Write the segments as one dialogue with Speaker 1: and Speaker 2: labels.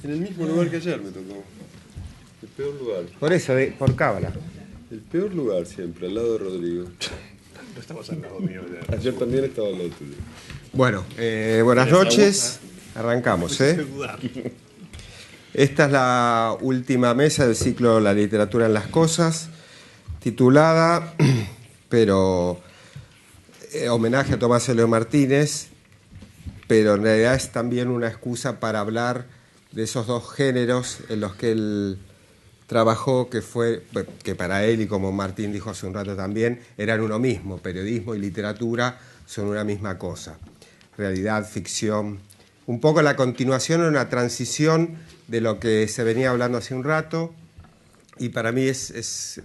Speaker 1: En el mismo lugar que ayer me tocó. El peor lugar.
Speaker 2: Por eso, por cábala.
Speaker 1: El peor lugar siempre, al lado de Rodrigo.
Speaker 3: No estamos al lado mío.
Speaker 1: Ayer también estaba al lado tuyo.
Speaker 2: Bueno, buenas noches. Arrancamos, Esta es la última mesa del ciclo La literatura en las cosas, titulada, pero homenaje a Tomás Eloy Martínez, pero en realidad es también una excusa para hablar de esos dos géneros en los que él trabajó, que para él, y como Martín dijo hace un rato también, eran uno mismo. Periodismo y literatura son una misma cosa. Realidad, ficción, un poco la continuación o una transición de lo que se venía hablando hace un rato, y para mí es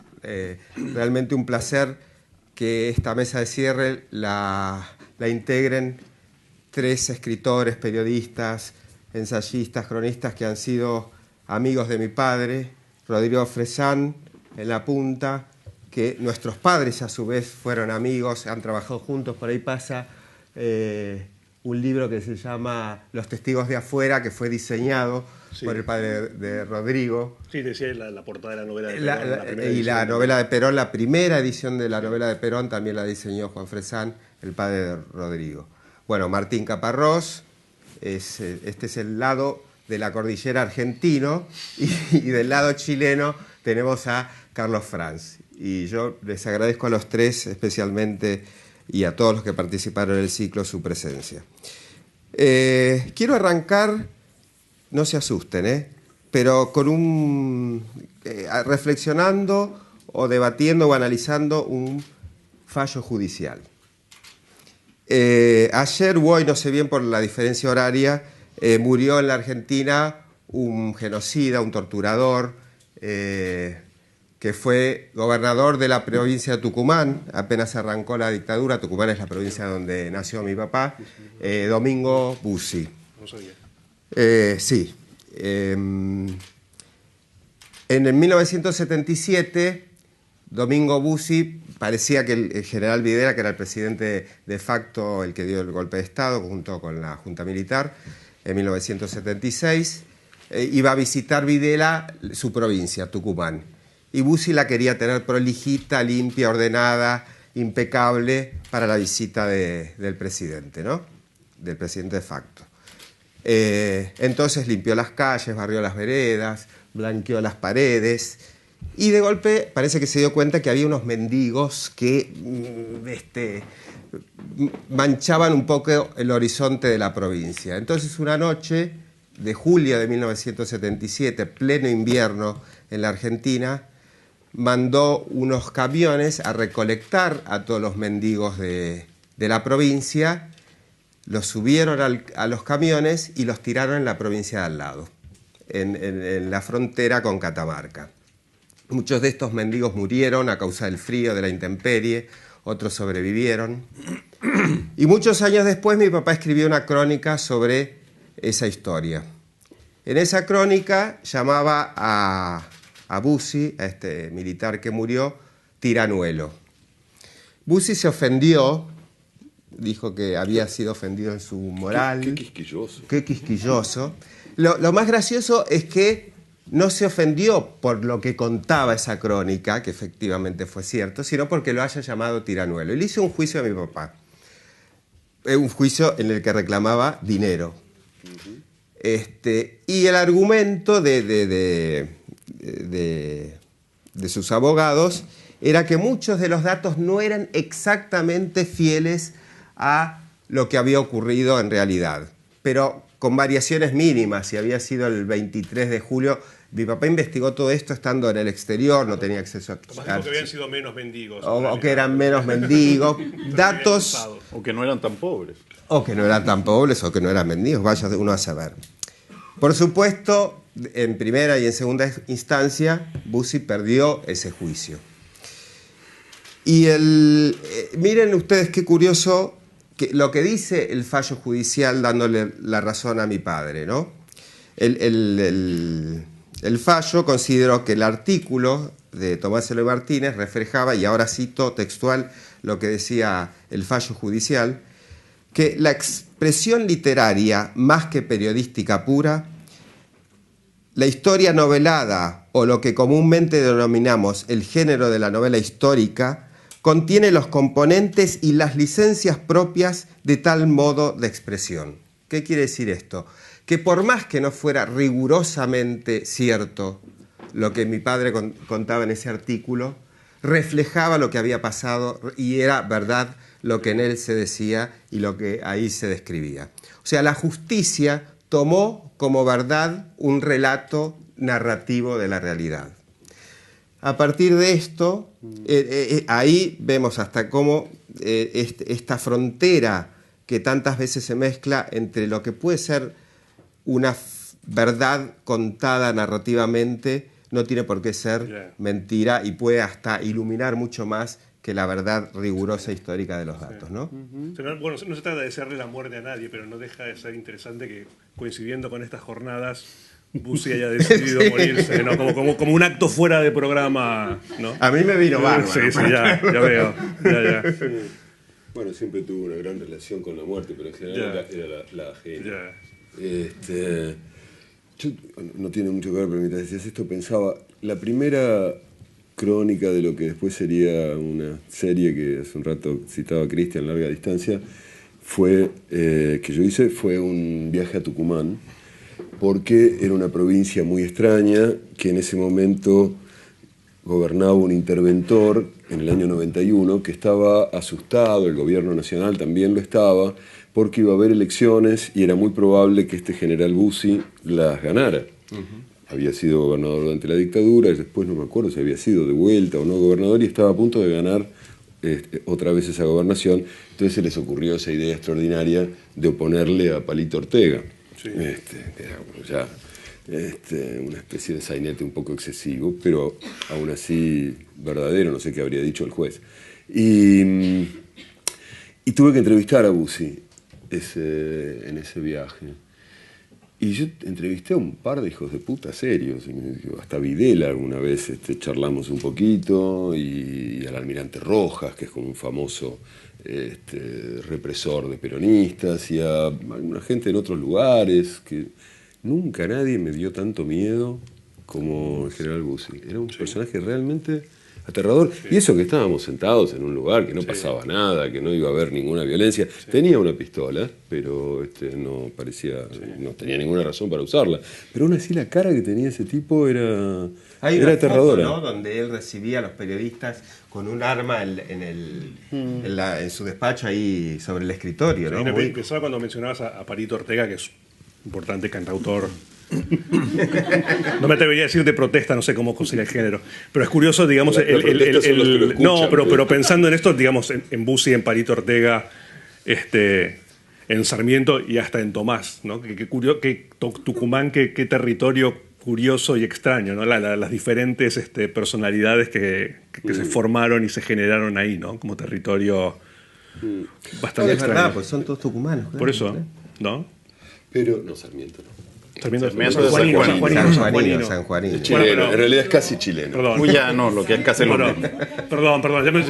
Speaker 2: realmente un placer que esta mesa de cierre la integren tres escritores, periodistas, ensayistas, cronistas que han sido amigos de mi padre, Rodrigo Fresán en la punta, que nuestros padres a su vez fueron amigos, han trabajado juntos. Por ahí pasa un libro que se llama Los testigos de afuera, que fue diseñado por el padre de Rodrigo.
Speaker 3: Sí, decía la portada de la novela de Perón.
Speaker 2: Y la novela de Perón, la primera edición de la novela de Perón, también la diseñó Juan Fresán, el padre de Rodrigo. Bueno, Martín Caparrós, este es el lado de la cordillera argentino, y del lado chileno tenemos a Carlos Franz. Y yo les agradezco a los tres especialmente, y a todos los que participaron en el ciclo, su presencia. Quiero arrancar, no se asusten, pero con reflexionando o debatiendo o analizando un fallo judicial. Ayer o hoy, no sé bien por la diferencia horaria, murió en la Argentina un genocida, un torturador, que fue gobernador de la provincia de Tucumán, apenas arrancó la dictadura. Tucumán es la provincia donde nació mi papá, Domingo Bussi.
Speaker 3: No sabía.
Speaker 2: Sí. En el 1977, Domingo Bussi, parecía que el general Videla, que era el presidente de facto, el que dio el golpe de Estado, junto con la Junta Militar, en 1976, iba a visitar Videla su provincia, Tucumán. Y Bussi la quería tener prolijita, limpia, ordenada, impecable para la visita del presidente, ¿no? Del presidente de facto. Entonces limpió las calles, barrió las veredas, blanqueó las paredes, y de golpe parece que se dio cuenta que había unos mendigos que manchaban un poco el horizonte de la provincia. Entonces, una noche de julio de 1977, pleno invierno en la Argentina, mandó unos camiones a recolectar a todos los mendigos de la provincia, los subieron a los camiones y los tiraron en la provincia de al lado, en la frontera con Catamarca. Muchos de estos mendigos murieron a causa del frío, de la intemperie, otros sobrevivieron. Y muchos años después mi papá escribió una crónica sobre esa historia. En esa crónica llamaba a Bussi, a este militar que murió, tiranuelo. Bussi se ofendió, dijo que había sido ofendido en su moral.
Speaker 1: Qué quisquilloso.
Speaker 2: Qué quisquilloso. Lo más gracioso es que no se ofendió por lo que contaba esa crónica, que efectivamente fue cierto, sino porque lo haya llamado tiranuelo. Y le hizo un juicio a mi papá. Un juicio en el que reclamaba dinero. Y el argumento de sus abogados era que muchos de los datos no eran exactamente fieles a lo que había ocurrido en realidad, pero con variaciones mínimas. Si había sido el 23 de julio, mi papá investigó todo esto estando en el exterior, no tenía acceso a...
Speaker 3: Tomás dijo que habían sido menos mendigos.
Speaker 2: O que eran menos mendigos. Datos...
Speaker 4: O que no eran tan pobres.
Speaker 2: O que no eran tan pobres, o que no eran mendigos, vaya uno a saber. Por supuesto, en primera y en segunda instancia, Bussi perdió ese juicio. Y miren ustedes qué curioso lo que dice el fallo judicial dándole la razón a mi padre, ¿no? El fallo consideró que el artículo de Tomás Eloy Martínez reflejaba, y ahora cito textual lo que decía el fallo judicial, que la expresión literaria, más que periodística pura, la historia novelada, o lo que comúnmente denominamos el género de la novela histórica, contiene los componentes y las licencias propias de tal modo de expresión. ¿Qué quiere decir esto? Que por más que no fuera rigurosamente cierto lo que mi padre contaba en ese artículo, reflejaba lo que había pasado y era verdad lo que en él se decía y lo que ahí se describía. O sea, la justicia tomó como verdad un relato narrativo de la realidad. A partir de esto, ahí vemos hasta cómo esta frontera que tantas veces se mezcla entre lo que puede ser una verdad contada narrativamente, no tiene por qué ser mentira y puede hasta iluminar mucho más que la verdad rigurosa histórica de los datos, ¿no?
Speaker 3: Bueno, no se trata de desearle la muerte a nadie, pero no deja de ser interesante que, coincidiendo con estas jornadas, Bussi haya decidido morirse, ¿no? Como un acto fuera de programa, ¿no?
Speaker 2: A mí me vino bárbaro.
Speaker 3: Sí, ya veo. Ya.
Speaker 1: Sí. Bueno, siempre tuvo una gran relación con la muerte, pero en general era la ajena. Yo, no tiene mucho que ver, pero mientras decías esto pensaba, la primera crónica de lo que después sería una serie que hace un rato citaba Cristian, Larga Distancia, que yo hice, fue un viaje a Tucumán, porque era una provincia muy extraña, que en ese momento gobernaba un interventor en el año 91 que estaba asustado, el gobierno nacional también lo estaba, porque iba a haber elecciones y era muy probable que este general Bussi las ganara. Había sido gobernador durante la dictadura, y después no me acuerdo si había sido de vuelta o no gobernador, y estaba a punto de ganar otra vez esa gobernación. Entonces se les ocurrió esa idea extraordinaria de oponerle a Palito Ortega. Sí. Que era ya una especie de sainete un poco excesivo, pero aún así verdadero, no sé qué habría dicho el juez. Y tuve que entrevistar a Bussi en ese viaje. Y yo entrevisté a un par de hijos de puta serios, hasta Videla alguna vez charlamos un poquito, y al almirante Rojas, que es como un famoso represor de peronistas, y a alguna gente en otros lugares, que nunca nadie me dio tanto miedo como el general Bussi. Era un personaje realmente aterrador. Sí. Y eso que estábamos sentados en un lugar, que no pasaba nada, que no iba a haber ninguna violencia. Sí. Tenía una pistola, pero no parecía, no tenía ninguna razón para usarla. Pero aún así la cara que tenía ese tipo era aterradora.
Speaker 2: Foto, ¿no? Donde él recibía a los periodistas con un arma en su despacho ahí sobre el escritorio, ¿no?
Speaker 3: Empezaba cuando mencionabas a Palito Ortega, que es un importante cantautor. No me atrevería a decir de protesta, no sé cómo conseguir el género, pero es curioso, digamos, pero pensando en esto, digamos, en Bussi, en Palito Ortega, en Sarmiento y hasta en Tomás, ¿no? Tucumán, qué territorio curioso y extraño, ¿no? Las diferentes personalidades que se formaron y se generaron ahí, ¿no? Como territorio bastante extraño.
Speaker 2: Verdad, pues son todos tucumanos. Claro.
Speaker 3: Por eso, ¿no?
Speaker 1: Pero no, Sarmiento no.
Speaker 2: San Juanino.
Speaker 1: Chileno, en realidad es casi chileno.
Speaker 3: Perdón.
Speaker 4: Cuyano, lo que es casi lo mismo.
Speaker 3: Perdón,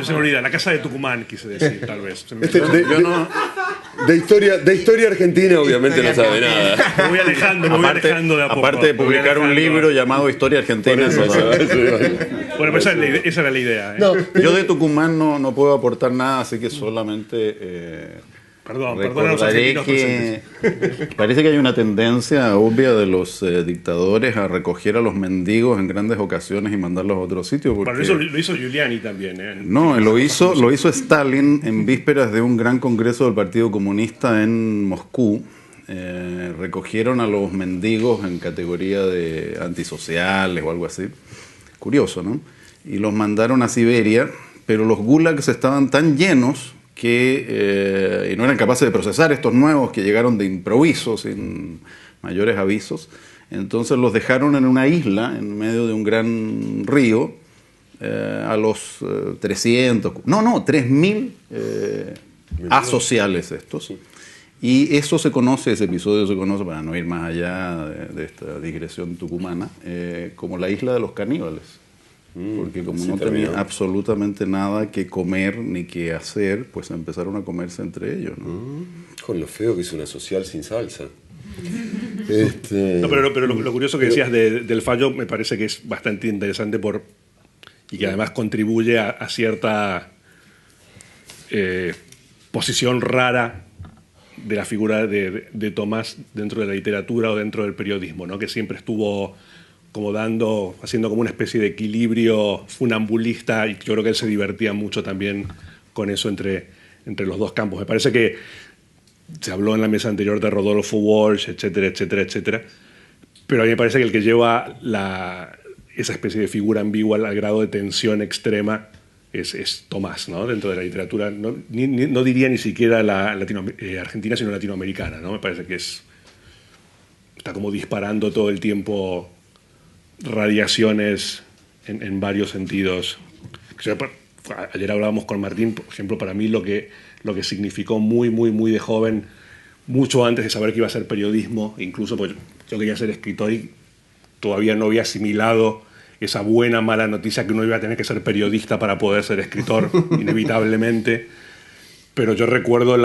Speaker 3: se me olvida. La casa de Tucumán, quise decir, tal vez.
Speaker 1: De historia argentina, obviamente, no sabe nada.
Speaker 3: Me voy alejando de a poco.
Speaker 4: Aparte de publicar un libro llamado Historia Argentina.
Speaker 3: Bueno, pues esa era la idea.
Speaker 4: Yo de Tucumán no puedo aportar nada, así que solamente...
Speaker 3: Perdón a los argentinos presentes.
Speaker 4: Parece que hay una tendencia obvia de los dictadores a recoger a los mendigos en grandes ocasiones y mandarlos a otro sitio.
Speaker 3: Pero eso lo hizo Giuliani también.
Speaker 4: No, lo hizo Stalin en vísperas de un gran congreso del Partido Comunista en Moscú. Recogieron a los mendigos en categoría de antisociales o algo así. Curioso, ¿no? Y los mandaron a Siberia, pero los gulags estaban tan llenos que no eran capaces de procesar estos nuevos que llegaron de improviso, sin mayores avisos. Entonces los dejaron en una isla, en medio de un gran río, a los 3.000 asociales estos. Y ese episodio se conoce, para no ir más allá de esta digresión tucumana, como la isla de los caníbales. Porque como no tenían absolutamente nada que comer ni que hacer, pues empezaron a comerse entre ellos, ¿no?
Speaker 1: Con lo feo que es una social sin salsa.
Speaker 3: No, pero lo curioso que decías del fallo me parece que es bastante interesante y que además contribuye a cierta posición rara de la figura de Tomás dentro de la literatura o dentro del periodismo, ¿no? Que siempre estuvo como haciendo como una especie de equilibrio funambulista, y yo creo que él se divertía mucho también con eso entre los dos campos. Me parece que se habló en la mesa anterior de Rodolfo Walsh, etcétera, etcétera, etcétera, pero a mí me parece que el que lleva esa especie de figura ambigua al grado de tensión extrema es Tomás, ¿no? Dentro de la literatura, no diría ni siquiera argentina, sino latinoamericana, ¿no? Me parece que está como disparando todo el tiempo radiaciones en varios sentidos. Ayer hablábamos con Martín, por ejemplo, para mí lo que significó muy, muy, muy de joven, mucho antes de saber que iba a ser periodismo, incluso pues yo quería ser escritor y todavía no había asimilado esa buena, mala noticia que uno iba a tener que ser periodista para poder ser escritor, inevitablemente. Pero yo recuerdo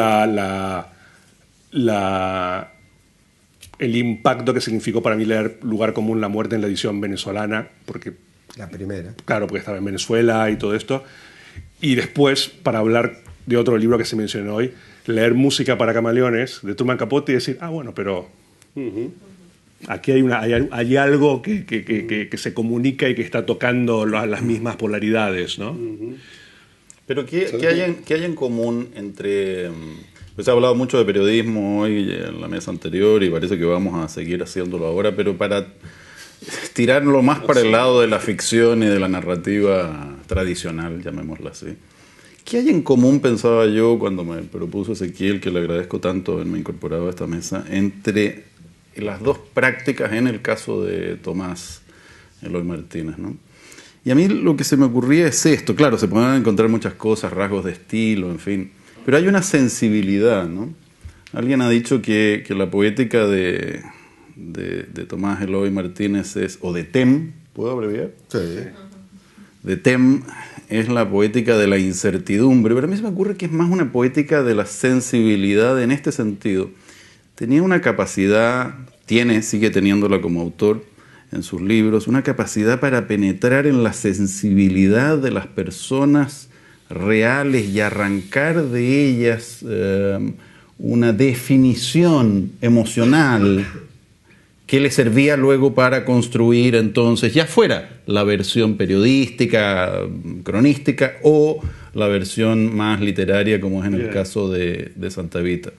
Speaker 3: el impacto que significó para mí leer Lugar Común, la muerte en la edición venezolana, porque...
Speaker 2: La primera.
Speaker 3: Claro, porque estaba en Venezuela y todo esto. Y después, para hablar de otro libro que se mencionó hoy, leer Música para Camaleones, de Truman Capote, y decir, bueno, pero aquí hay algo que se comunica y que está tocando las mismas polaridades, ¿no?
Speaker 4: Pero ¿qué hay en común entre... Pues se ha hablado mucho de periodismo hoy en la mesa anterior y parece que vamos a seguir haciéndolo ahora, pero para tirarlo más para el lado de la ficción y de la narrativa tradicional, llamémosla así. ¿Qué hay en común, pensaba yo, cuando me propuso Ezequiel, que le agradezco tanto haberme incorporado a esta mesa, entre las dos prácticas en el caso de Tomás Eloy Martínez, ¿no? Y a mí lo que se me ocurría es esto. Claro, se pueden encontrar muchas cosas, rasgos de estilo, en fin, pero hay una sensibilidad, ¿no? Alguien ha dicho que la poética de Tomás Eloy Martínez o de Tem, ¿puedo abreviar?
Speaker 2: Sí.
Speaker 4: De Tem es la poética de la incertidumbre, pero a mí se me ocurre que es más una poética de la sensibilidad en este sentido. Tenía una capacidad, sigue teniéndola como autor en sus libros, una capacidad para penetrar en la sensibilidad de las personas reales y arrancar de ellas una definición emocional que le servía luego para construir entonces, ya fuera la versión periodística, cronística, o la versión más literaria, como es en el caso de Santa Evita.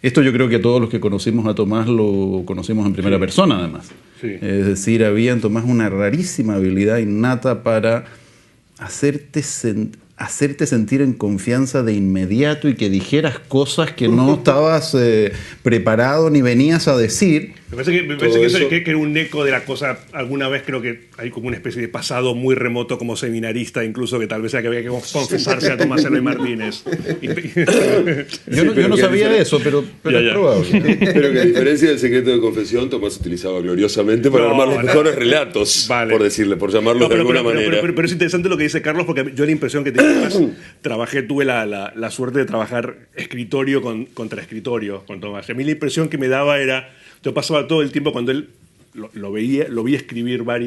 Speaker 4: Esto yo creo que todos los que conocimos a Tomás lo conocimos en primera persona, además. Sí. Es decir, había en Tomás una rarísima habilidad innata para hacerte sentir en confianza de inmediato y que dijeras cosas que no estabas preparado ni venías a decir.
Speaker 3: Me parece que era un eco de la cosa. Alguna vez creo que hay como una especie de pasado muy remoto como seminarista, incluso, que tal vez sea que había que confesarse a Tomás Eloy Martínez.
Speaker 2: Yo no sabía de eso, pero es probable.
Speaker 1: Pero que a diferencia del secreto de confesión, Tomás utilizaba gloriosamente para armar los mejores relatos, por llamarlo de alguna manera.
Speaker 3: Pero es interesante lo que dice Carlos, porque yo la impresión que tenía, tuve la suerte de trabajar escritorio contra escritorio con Tomás. Y a mí la impresión que me daba era, yo pasaba todo el tiempo cuando él lo vi escribir por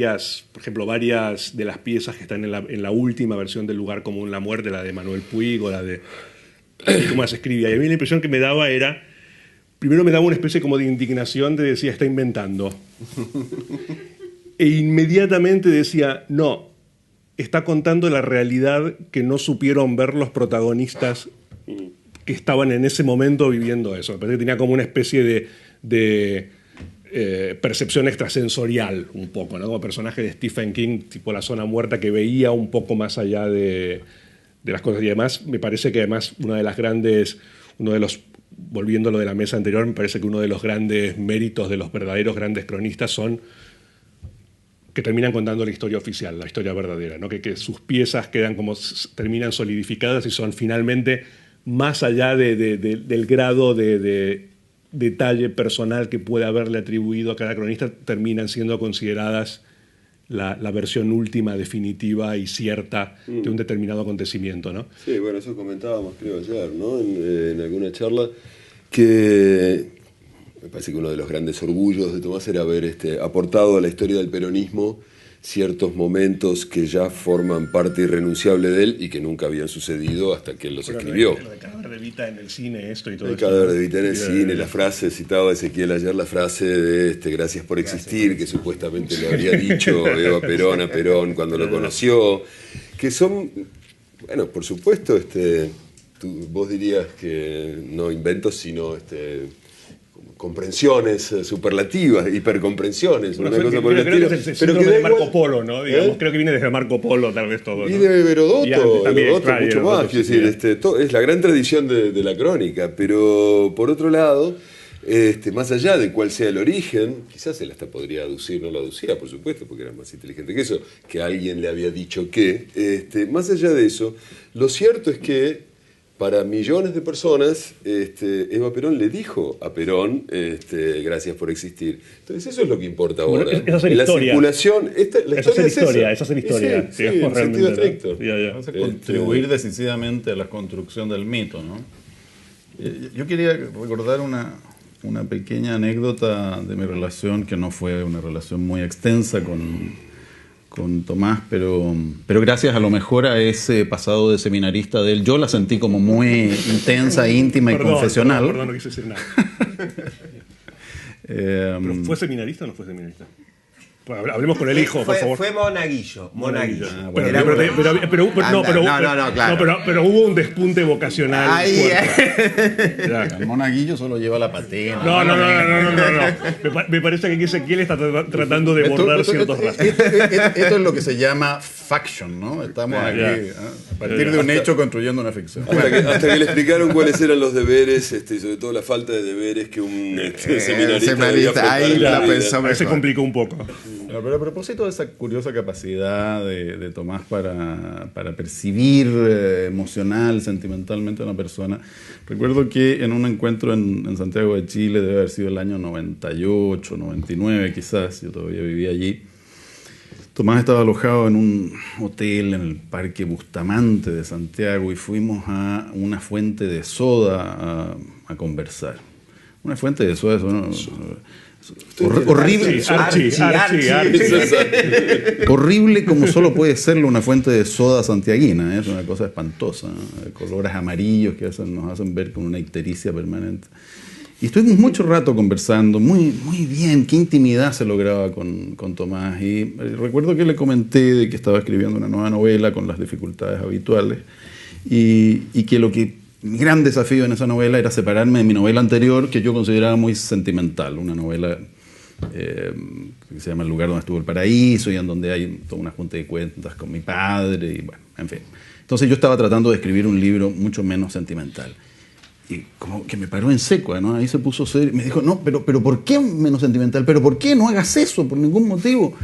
Speaker 3: ejemplo, varias de las piezas que están en la última versión del Lugar Común, la muerte, la de Manuel Puig o la de cómo las escribía. Y a mí la impresión que me daba era, primero me daba una especie como de indignación de decir, está inventando. E inmediatamente decía, no, está contando la realidad que no supieron ver los protagonistas que estaban en ese momento viviendo eso. Me parece que tenía como una especie de percepción extrasensorial, un poco, ¿no? Como personaje de Stephen King, tipo La Zona Muerta, que veía un poco más allá de las cosas. Y además, me parece que además volviendo a lo de la mesa anterior, me parece que uno de los grandes méritos de los verdaderos grandes cronistas son que terminan contando la historia oficial, la historia verdadera, ¿no? Que sus piezas terminan solidificadas y son finalmente, más allá del grado de detalle personal que puede haberle atribuido a cada cronista, terminan siendo consideradas la versión última, definitiva y cierta de un determinado acontecimiento, ¿no?
Speaker 1: Sí, bueno, eso comentábamos creo ayer, ¿no? En alguna charla, que me parece que uno de los grandes orgullos de Tomás era haber aportado a la historia del peronismo ciertos momentos que ya forman parte irrenunciable de él y que nunca habían sucedido hasta que él los escribió.
Speaker 3: Lo de Cadáver de Evita en el cine, esto y todo
Speaker 1: El
Speaker 3: esto.
Speaker 1: Cadáver de Evita en el cine, la frase, citaba Ezequiel ayer la frase de gracias por existir, que supuestamente le habría dicho Eva Perón a Perón cuando lo conoció, que son, bueno, por supuesto, vos dirías que no inventos, sino comprensiones superlativas, hipercomprensiones, una cosa por el estilo.
Speaker 3: Creo que es el síndrome de Marco Polo, ¿no? Digamos, creo que viene desde Marco Polo, tal vez todo, ¿no?
Speaker 1: Y de Herodoto,
Speaker 3: también,
Speaker 1: mucho más. Quiero decir, es la gran tradición de la crónica, pero por otro lado, más allá de cuál sea el origen, quizás él hasta podría aducir, no lo aducía, por supuesto, porque era más inteligente que eso, que alguien le había dicho que, más allá de eso, lo cierto es que para millones de personas, Eva Perón le dijo a Perón, gracias por existir. Entonces eso es lo que importa ahora.
Speaker 3: Bueno, esa es la historia.
Speaker 1: Circulación, esa es la
Speaker 3: historia.
Speaker 1: Sí, en sentido estricto.
Speaker 4: Vamos a contribuir decisivamente a la construcción del mito, ¿no? Yo quería recordar una pequeña anécdota de mi relación, que no fue una relación muy extensa con Tomás, pero gracias a lo mejor a ese pasado de seminarista de él, yo la sentí como muy intensa, íntima y confesional.
Speaker 3: Perdón, no quise decir nada. ¿Pero fue seminarista o no fue seminarista? Hablemos con el hijo, por favor.
Speaker 2: Fue monaguillo.
Speaker 3: Pero hubo un despunte vocacional.
Speaker 4: El monaguillo solo lleva la patena.
Speaker 3: No. Me parece que aquí Ezequiel está tratando de borrar ciertos rastros.
Speaker 4: Esto es lo que se llama faction, ¿no? Estamos aquí a partir de un hecho construyendo una ficción.
Speaker 1: Hasta que le explicaron cuáles eran los deberes, y sobre todo la falta de deberes que un seminarista
Speaker 2: ahí la pensó mejor.
Speaker 3: Se complicó un poco.
Speaker 4: Pero a propósito de esa curiosa capacidad de Tomás para percibir emocional, sentimentalmente a una persona, recuerdo que en un encuentro en Santiago de Chile, debe haber sido el año 98, 99 quizás, yo todavía vivía allí, Tomás estaba alojado en un hotel en el Parque Bustamante de Santiago y fuimos a una fuente de soda a conversar. Una fuente de soda, eso, ¿no? Horrible, horrible como solo puede serlo una fuente de soda santiaguina, es una cosa espantosa, ¿no? Colores amarillos que nos hacen ver con una ictericia permanente. Y estuvimos mucho rato conversando, muy bien, qué intimidad se lograba con Tomás. Y recuerdo que le comenté de que estaba escribiendo una nueva novela con las dificultades habituales y que mi gran desafío en esa novela era separarme de mi novela anterior, que yo consideraba muy sentimental, una novela que se llama El lugar donde estuvo el paraíso y en donde hay toda una junta de cuentas con mi padre y bueno, en fin. Entonces yo estaba tratando de escribir un libro mucho menos sentimental. Y como que me paró en seco, ¿no? Ahí se puso serio y me dijo, no, pero ¿por qué menos sentimental? ¿Pero por qué? No hagas eso, por ningún motivo.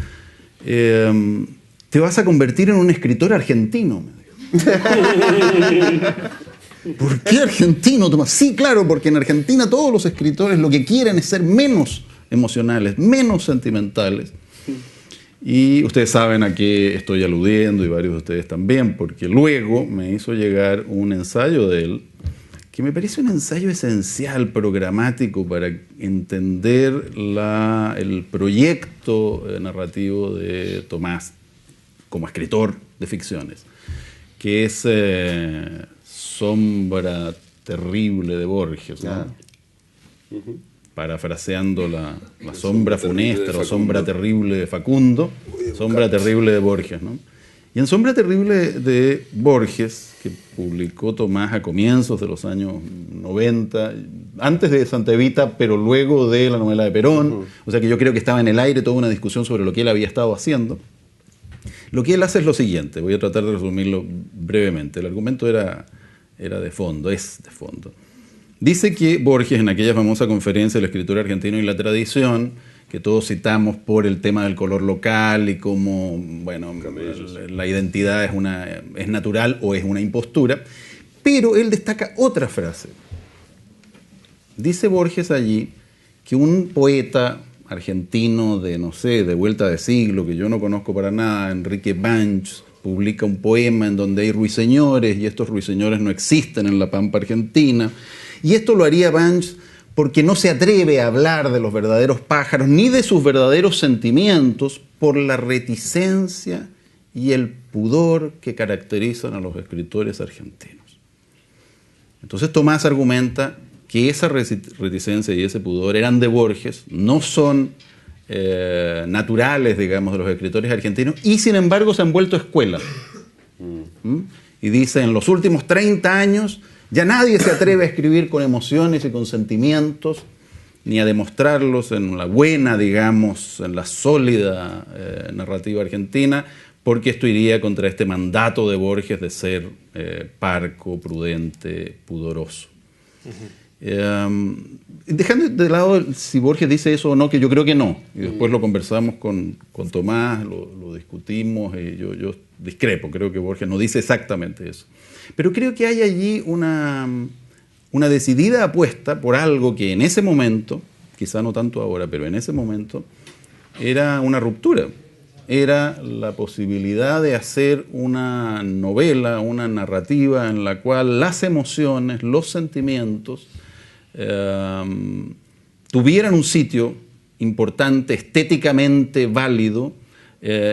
Speaker 4: Te vas a convertir en un escritor argentino, me dijo. ¿Por qué argentino, Tomás? Sí, claro, porque en Argentina todos los escritores lo que quieren es ser menos emocionales, menos sentimentales. Y ustedes saben a qué estoy aludiendo, y varios de ustedes también, porque luego me hizo llegar un ensayo de él, que me parece un ensayo esencial, programático, para entender el proyecto narrativo de Tomás como escritor de ficciones, que es Sombra terrible de Borges, ¿no? Parafraseando la sombra funesta o sombra terrible de Facundo, Sombra terrible de Borges, ¿no? Y en Sombra terrible de Borges, que publicó Tomás a comienzos de los años 90, antes de Santa Evita, pero luego de la novela de Perón, o sea que yo creo que estaba en el aire toda una discusión sobre lo que él había estado haciendo. Lo que él hace es lo siguiente, voy a tratar de resumirlo brevemente. El argumento era de fondo, es de fondo. Dice que Borges, en aquella famosa conferencia del escritor argentino y la tradición, que todos citamos por el tema del color local y cómo, bueno, la identidad es natural o es una impostura, pero él destaca otra frase. Dice Borges allí que un poeta argentino de, no sé, de vuelta de siglo, que yo no conozco para nada, Enrique Banch, publica un poema en donde hay ruiseñores y estos ruiseñores no existen en la pampa argentina. Y esto lo haría Banch porque no se atreve a hablar de los verdaderos pájaros ni de sus verdaderos sentimientos por la reticencia y el pudor que caracterizan a los escritores argentinos. Entonces Tomás argumenta que esa reticencia y ese pudor eran de Borges, no son naturales, digamos, de los escritores argentinos, y sin embargo se han vuelto escuela. Y dice, en los últimos 30 años ya nadie se atreve a escribir con emociones y con sentimientos, ni a demostrarlos en la buena, digamos, en la sólida narrativa argentina, porque esto iría contra este mandato de Borges de ser parco, prudente, pudoroso. Dejando de lado si Borges dice eso o no, que yo creo que no, y después lo conversamos con Tomás, lo discutimos, y yo discrepo, creo que Borges no dice exactamente eso. Pero creo que hay allí una decidida apuesta por algo que en ese momento, quizá no tanto ahora, pero en ese momento, era una ruptura. Era la posibilidad de hacer una novela, una narrativa en la cual las emociones, los sentimientos tuvieran un sitio importante, estéticamente válido,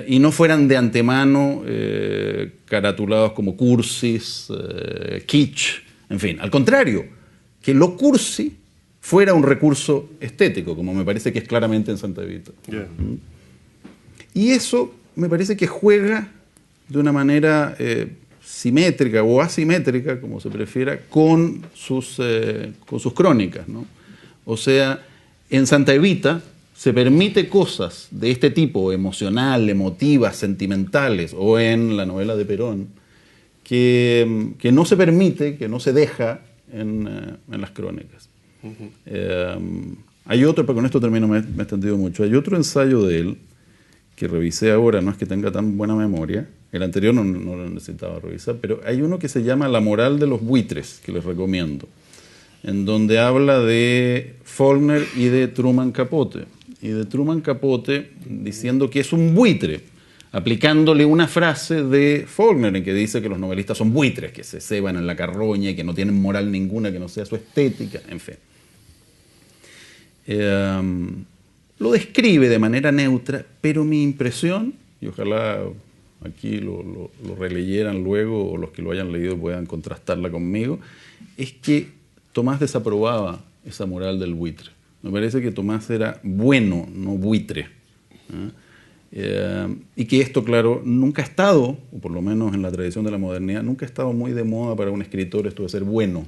Speaker 4: y no fueran de antemano caratulados como cursis, kitsch, en fin. Al contrario, que lo cursi fuera un recurso estético, como me parece que es claramente en Santa Evita.
Speaker 3: Yeah.
Speaker 4: Y eso me parece que juega de una manera simétrica o asimétrica, como se prefiera, con sus crónicas, ¿no? O sea, en Santa Evita se permite cosas de este tipo, emocional, emotivas, sentimentales, o en la novela de Perón, que no se permite, que no se deja en las crónicas. Hay otro, pero con esto termino, me he extendido mucho, hay otro ensayo de él, que revisé ahora, no es que tenga tan buena memoria, el anterior no lo necesitaba revisar, pero hay uno que se llama La moral de los buitres, que les recomiendo, en donde habla de Faulkner y de Truman Capote, y de Truman Capote diciendo que es un buitre, aplicándole una frase de Faulkner en que dice que los novelistas son buitres, que se ceban en la carroña y que no tienen moral ninguna que no sea su estética, en fin. Lo describe de manera neutra, pero mi impresión, y ojalá aquí lo releyeran luego o los que lo hayan leído puedan contrastarla conmigo, es que Tomás desaprobaba esa moral del buitre. Me parece que Tomás era bueno, no buitre. Y que esto, claro, nunca ha estado, o por lo menos en la tradición de la modernidad, nunca ha estado muy de moda para un escritor esto de ser bueno,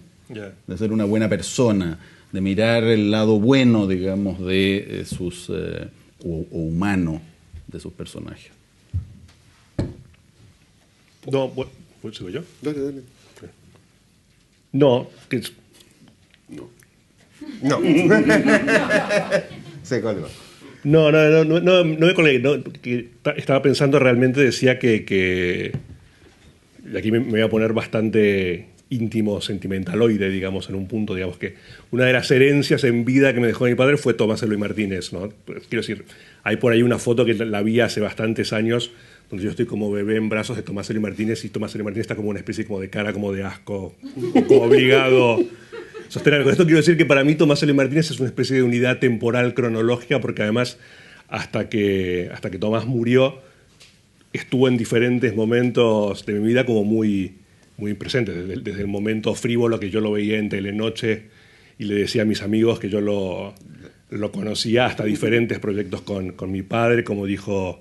Speaker 4: de ser una buena persona, de mirar el lado bueno, digamos, de sus, o humano, de sus personajes.
Speaker 3: No, bueno, ¿sigo yo?
Speaker 1: Dale.
Speaker 3: No,
Speaker 2: No. Sí, Colgo.
Speaker 3: No me colgué. No, que estaba pensando realmente, decía que y aquí me voy a poner bastante íntimo, sentimentaloide, digamos, en un punto, digamos, que una de las herencias en vida que me dejó mi padre fue Tomás Eloy Martínez, ¿no? Quiero decir, hay por ahí una foto que la vi hace bastantes años, donde yo estoy como bebé en brazos de Tomás Eloy Martínez, y Tomás Eloy Martínez está como una especie como de cara, como de asco, como obligado a sostener. Con esto quiero decir que para mí Tomás Eloy Martínez es una especie de unidad temporal cronológica, porque además, hasta que Tomás murió, estuvo en diferentes momentos de mi vida como muy presente, desde el momento frívolo que yo lo veía en Telenoche y le decía a mis amigos que yo lo conocía, hasta diferentes proyectos con mi padre, como dijo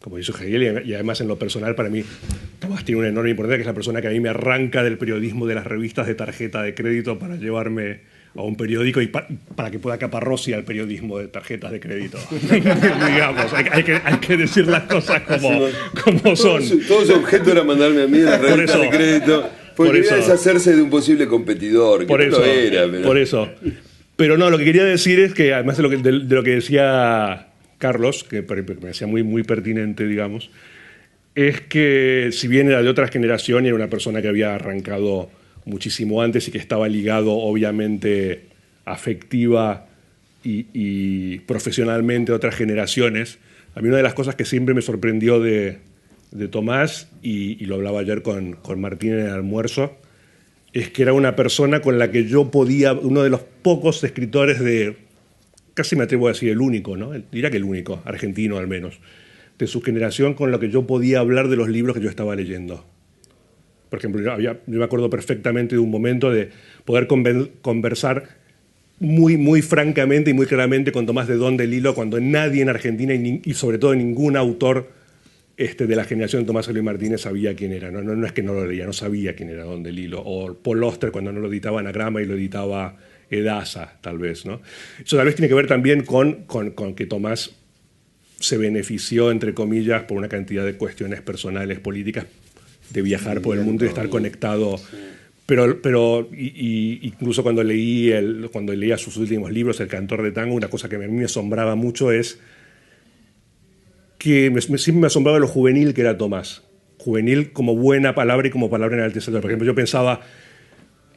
Speaker 3: Hegel, y además en lo personal para mí Tomás tiene una enorme importancia, que es la persona que a mí me arranca del periodismo, de las revistas de tarjeta de crédito, para llevarme a un periódico y para que pueda Caparrossi al periodismo de tarjetas de crédito. Digamos, hay que decir las cosas como son.
Speaker 1: Todo su objeto era mandarme a mí a la revista de crédito, porque quería deshacerse de un posible competidor, que
Speaker 3: por eso,
Speaker 1: no lo era. Pero...
Speaker 3: Por eso. Pero no, lo que quería decir es que, además de lo que decía Carlos, que me parecía muy pertinente, digamos, es que si bien era de otra generación y era una persona que había arrancado muchísimo antes y que estaba ligado obviamente afectiva y profesionalmente otras generaciones, a mí una de las cosas que siempre me sorprendió de Tomás, y lo hablaba ayer con Martín en el almuerzo, es que era una persona con la que yo podía, uno de los pocos escritores casi me atrevo a decir el único, ¿no? Diría que el único, argentino al menos, de su generación con lo que yo podía hablar de los libros que yo estaba leyendo. Por ejemplo, yo me acuerdo perfectamente de un momento de poder conversar muy, muy francamente y muy claramente con Tomás de Don DeLillo cuando nadie en Argentina y sobre todo ningún autor de la generación de Tomás Eloy Martínez sabía quién era. No es que no lo leía, no sabía quién era Don DeLillo. O Paul Auster cuando no lo editaba Anagrama y lo editaba Edasa, tal vez, ¿no? Eso tal vez tiene que ver también con que Tomás se benefició, entre comillas, por una cantidad de cuestiones personales, políticas, de viajar por el mundo y estar conectado. Sí. Pero incluso cuando leía sus últimos libros, El cantor de tango, una cosa que a mí me asombraba mucho es que siempre me asombraba lo juvenil que era Tomás. Juvenil como buena palabra y como palabra enaltecedora. Por ejemplo, yo pensaba,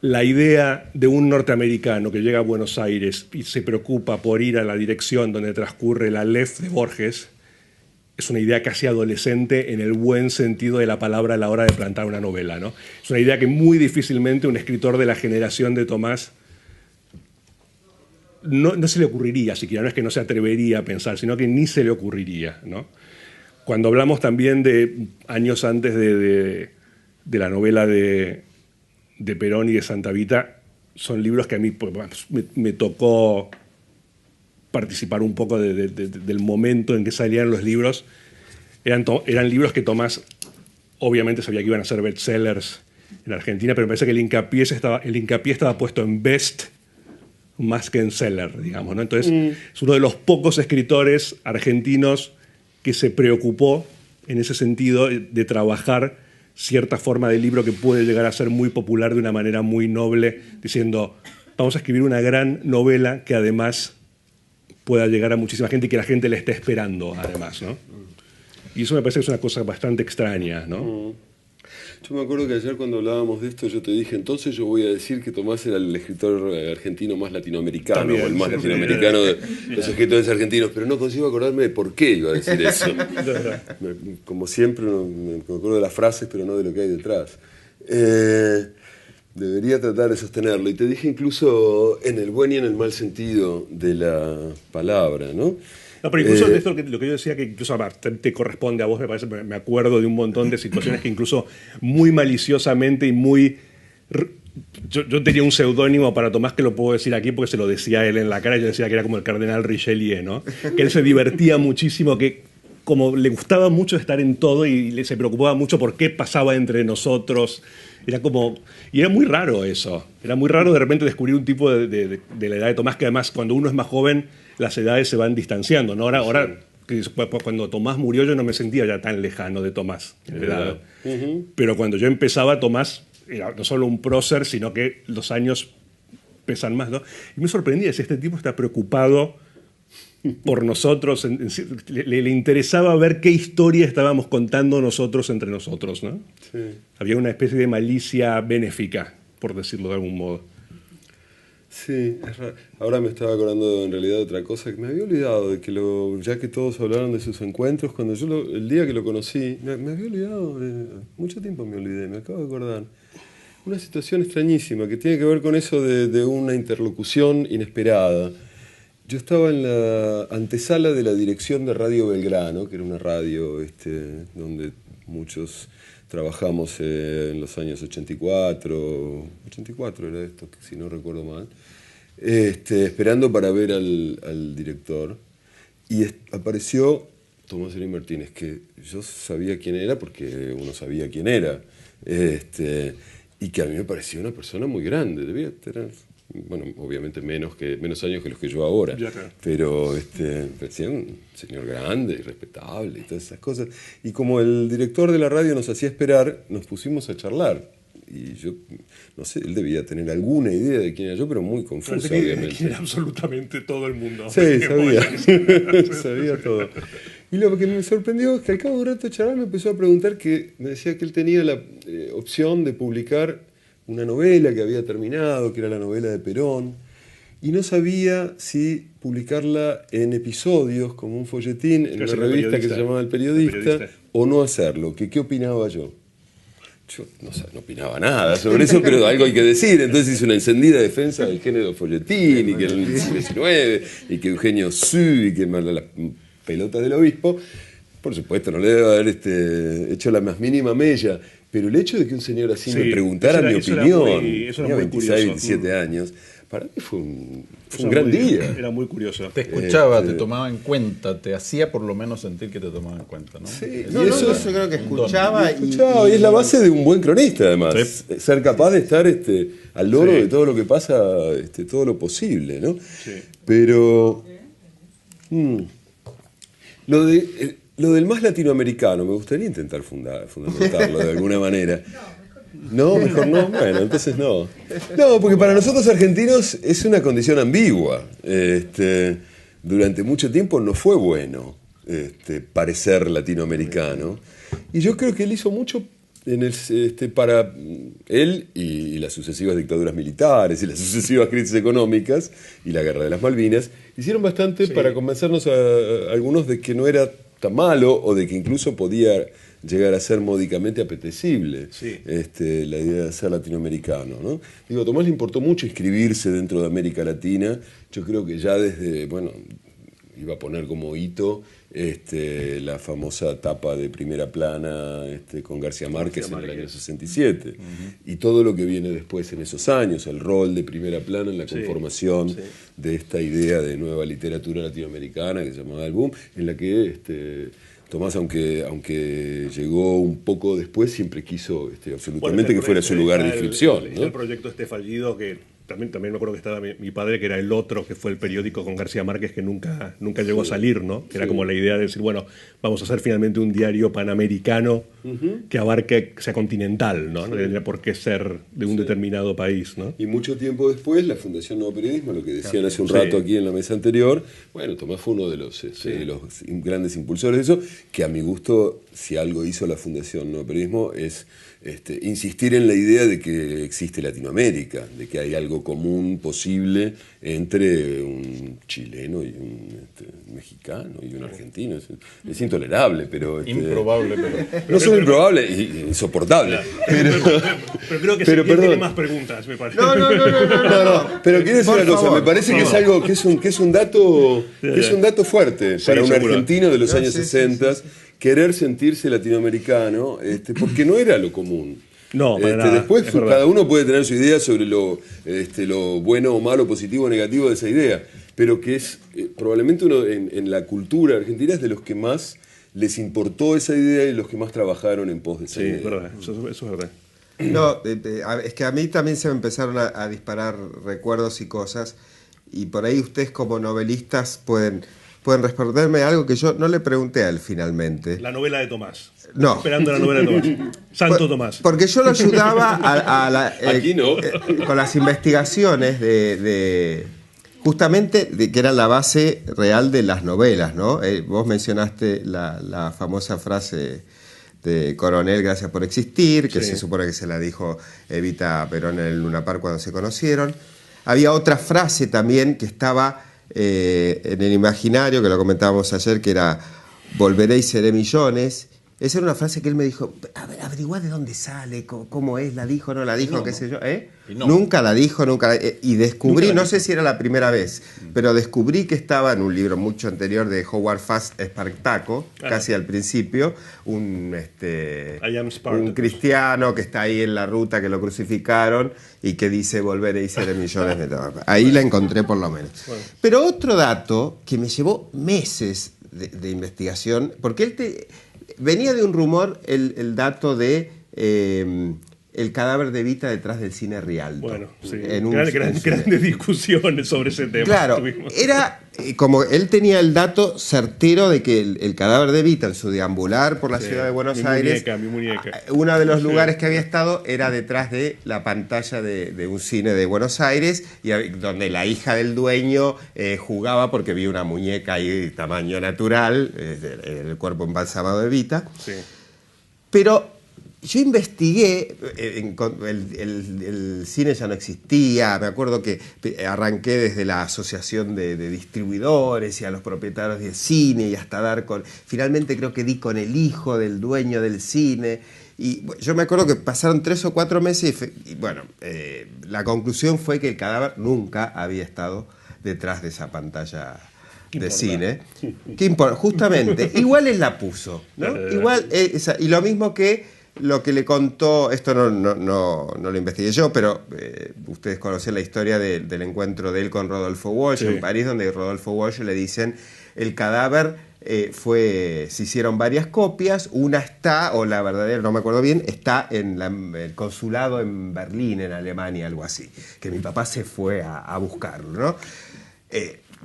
Speaker 3: la idea de un norteamericano que llega a Buenos Aires y se preocupa por ir a la dirección donde transcurre la Aleph de Borges, es una idea casi adolescente en el buen sentido de la palabra a la hora de plantar una novela, ¿no? Es una idea que muy difícilmente un escritor de la generación de Tomás no se le ocurriría siquiera. No es que no se atrevería a pensar, sino que ni se le ocurriría, ¿no? Cuando hablamos también de años antes de la novela de Perón y de Santa Vita, son libros que a mí me tocó participar un poco del momento en que salían los libros. Eran libros que Tomás obviamente sabía que iban a ser bestsellers en Argentina, pero me parece que el hincapié estaba puesto en best más que en seller, digamos, ¿no? Entonces, es uno de los pocos escritores argentinos que se preocupó en ese sentido de trabajar cierta forma de libro que puede llegar a ser muy popular de una manera muy noble, diciendo, vamos a escribir una gran novela que además pueda llegar a muchísima gente y que la gente le esté esperando, además, ¿no? Y eso me parece que es una cosa bastante extraña, ¿no?
Speaker 1: Yo me acuerdo que ayer cuando hablábamos de esto yo te dije, entonces yo voy a decir que Tomás era el escritor argentino más latinoamericano, también, o el más latinoamericano de los escritores argentinos, pero no consigo acordarme de por qué iba a decir eso. Como siempre, me acuerdo de las frases, pero no de lo que hay detrás. Debería tratar de sostenerlo. Y te dije incluso en el buen y en el mal sentido de la palabra, ¿no?
Speaker 3: No, pero incluso de esto, lo que yo decía, que incluso te corresponde a vos, me parece, me acuerdo de un montón de situaciones que incluso muy maliciosamente y muy... Yo tenía un seudónimo para Tomás que lo puedo decir aquí porque se lo decía él en la cara. Yo decía que era como el cardenal Richelieu, ¿no? Que él se divertía muchísimo, que como le gustaba mucho estar en todo y se preocupaba mucho por qué pasaba entre nosotros. Era como... Y era muy raro eso. Era muy raro de repente descubrir un tipo de la edad de Tomás, que además cuando uno es más joven las edades se van distanciando, ¿no? Ahora cuando Tomás murió yo no me sentía ya tan lejano de Tomás. Pero cuando yo empezaba, Tomás era no solo un prócer, sino que los años pesan más, ¿no? Y me sorprendía, si este tipo está preocupado por nosotros, le interesaba ver qué historia estábamos contando nosotros entre nosotros, ¿no? Sí. Había una especie de malicia benéfica, por decirlo de algún modo.
Speaker 1: Sí, es raro. Ahora me estaba acordando en realidad de otra cosa que me había olvidado, de que ya que todos hablaron de sus encuentros, cuando yo el día que lo conocí, me había olvidado, mucho tiempo me olvidé, me acabo de acordar. Una situación extrañísima que tiene que ver con eso de una interlocución inesperada. Yo estaba en la antesala de la dirección de Radio Belgrano, que era una radio donde muchos trabajamos en los años 84 era esto, si no recuerdo mal, esperando para ver al director. Y apareció Tomás Eloy Martínez, que yo sabía quién era porque uno sabía quién era, y que a mí me pareció una persona muy grande, debía tener... Bueno, obviamente menos años que los que yo ahora, pero parecía un señor grande y respetable y todas esas cosas. Y como el director de la radio nos hacía esperar, nos pusimos a charlar. Y yo, no sé, él debía tener alguna idea de quién era yo, pero muy confusa, obviamente.
Speaker 3: Quién era absolutamente todo el mundo.
Speaker 1: Sí, sabía todo. Y lo que me sorprendió es que al cabo de un rato de charlar me empezó a preguntar, que me decía que él tenía la opción de publicar una novela que había terminado, que era la novela de Perón. y no sabía si publicarla en episodios, como un folletín, en una revista que se llamaba El Periodista, o no hacerlo. ¿Qué opinaba yo? Yo no opinaba nada sobre eso, pero algo hay que decir. Entonces hice una encendida defensa del género folletín, y que era el siglo XIX, y que Eugenio Su, y que las pelotas del obispo. Por supuesto, no le debe haber hecho la más mínima mella, pero el hecho de que un señor así me preguntara mi opinión, tenía 26, 27 años, para mí fue un gran día.
Speaker 3: Era muy curioso.
Speaker 5: Te escuchaba, te tomaba en cuenta, te hacía por lo menos sentir que te tomaba en cuenta, ¿no?
Speaker 1: Sí,
Speaker 2: y eso yo creo que escuchaba.
Speaker 1: Y es la base de un buen cronista, además. Sí. Ser capaz de estar al loro de todo lo que pasa, todo lo posible, ¿no? Sí. Pero lo del más latinoamericano, me gustaría intentar fundamentarlo de alguna manera. No, mejor no. Bueno, entonces no. No, porque para nosotros argentinos es una condición ambigua. Durante mucho tiempo no fue bueno parecer latinoamericano. Y yo creo que él hizo mucho para él y las sucesivas dictaduras militares y las sucesivas crisis económicas y la guerra de las Malvinas. Hicieron bastante para convencernos a algunos de que no era tan malo o de que incluso podía llegar a ser módicamente apetecible la idea de ser latinoamericano, ¿no? Digo, a Tomás le importó mucho inscribirse dentro de América Latina. Yo creo que ya desde, iba a poner como hito la famosa tapa de Primera Plana con García Márquez en el año 67. Y todo lo que viene después en esos años, el rol de Primera Plana en la conformación de esta idea de nueva literatura latinoamericana que se llamaba El Boom, en la que Tomás, aunque llegó un poco después, siempre quiso absolutamente que fuera su lugar de inscripción.
Speaker 3: El proyecto fallido que también me acuerdo que estaba mi padre, que era El Otro, que fue el periódico con García Márquez que nunca llegó a salir, ¿no? Que era como la idea de decir, bueno, vamos a hacer finalmente un diario panamericano que abarque, que sea continental, ¿no? No tendría por qué ser de un determinado país, ¿no?
Speaker 1: Y mucho tiempo después, la Fundación Nuevo Periodismo, lo que decían hace un rato aquí en la mesa anterior, Tomás fue uno de los grandes impulsores de eso, que a mi gusto, si algo hizo la Fundación Nuevo Periodismo, es insistir en la idea de que existe Latinoamérica, de que hay algo común posible entre un chileno y un mexicano y un argentino. Es intolerable, pero...
Speaker 5: improbable, pero...
Speaker 1: No solo improbable, insoportable.
Speaker 3: Pero creo que tiene más preguntas, me parece.
Speaker 1: No. Pero quiero decir una cosa, me parece que es algo que es un dato fuerte para un argentino de los años 60, querer sentirse latinoamericano, porque no era lo común.
Speaker 3: No, para nada,
Speaker 1: después cada uno puede tener su idea sobre lo bueno o malo, positivo o negativo de esa idea, pero que es probablemente uno en la cultura argentina es de los que más les importó esa idea y los que más trabajaron en pos de esa idea.
Speaker 3: Sí, verdad, eso es verdad.
Speaker 2: No, es que a mí también se me empezaron a disparar recuerdos y cosas, y por ahí ustedes como novelistas pueden responderme algo que yo no le pregunté a él finalmente.
Speaker 3: La novela de Tomás.
Speaker 2: No.
Speaker 3: Esperando la novela de Tomás. Santo Tomás.
Speaker 2: Porque yo lo ayudaba
Speaker 1: Aquí no.
Speaker 2: Con las investigaciones justamente que era la base real de las novelas, ¿no? Vos mencionaste la famosa frase de Coronel, gracias por existir, que se supone que se la dijo Evita Perón en el Luna Park cuando se conocieron. Había otra frase también que estaba en el imaginario, que lo comentábamos ayer, que era volveré y seré millones. Esa era una frase que él me dijo, averiguá de dónde sale, cómo es, la dijo, no la dijo, no, qué sé yo. Nunca la dijo, y descubrí, no sé si era la primera vez, pero descubrí que estaba en un libro mucho anterior de Howard Fast, Espartaco, casi al principio, un cristiano que está ahí en la ruta, que lo crucificaron y que dice volveré y seré millones de dólares. Ahí la encontré por lo menos. Bueno. Pero otro dato que me llevó meses de investigación, porque él venía de un rumor el dato de el cadáver de Evita detrás del cine Rialto.
Speaker 3: Bueno, sí. Grandes discusiones sobre ese tema.
Speaker 2: Claro, era como él tenía el dato certero de que el cadáver de Evita en su deambular por la ciudad de Buenos Aires,
Speaker 3: mi muñeca.
Speaker 2: Uno de los lugares que había estado era detrás de la pantalla de un cine de Buenos Aires, y donde la hija del dueño jugaba porque vio una muñeca ahí tamaño natural, el cuerpo embalsamado de Evita. Sí. Pero yo investigué, el cine ya no existía, me acuerdo que arranqué desde la asociación de distribuidores y a los propietarios de cine y hasta dar con... Finalmente creo que di con el hijo del dueño del cine. Y yo me acuerdo que pasaron 3 o 4 meses y bueno, la conclusión fue que el cadáver nunca había estado detrás de esa pantalla de cine. ¿Qué importa? Justamente, igual él la puso, ¿no? Igual, y lo mismo que lo que le contó, esto no lo investigué yo, pero ustedes conocen la historia del encuentro de él con Rodolfo Walsh en París, donde Rodolfo Walsh le dicen, el cadáver se hicieron varias copias, una está, o la verdadera, no me acuerdo bien, está en el consulado en Berlín, en Alemania, algo así, que mi papá se fue a buscarlo, ¿no?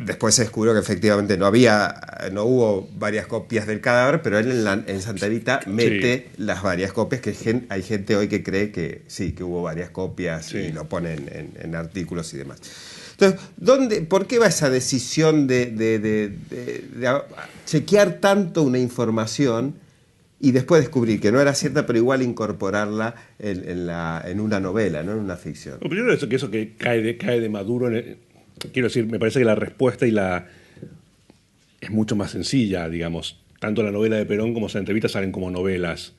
Speaker 2: Después se descubrió que efectivamente no hubo varias copias del cadáver, pero él en Santa Evita mete las varias copias, que hay gente hoy que cree que sí, que hubo varias copias y lo ponen en artículos y demás. Entonces, ¿por qué va esa decisión de chequear tanto una información y después descubrir que no era cierta, pero igual incorporarla en una novela, ¿no? En una ficción?
Speaker 3: Lo primero es que eso que cae de maduro quiero decir, me parece que la respuesta es mucho más sencilla, digamos. Tanto la novela de Perón como Santa Evita salen como novelas.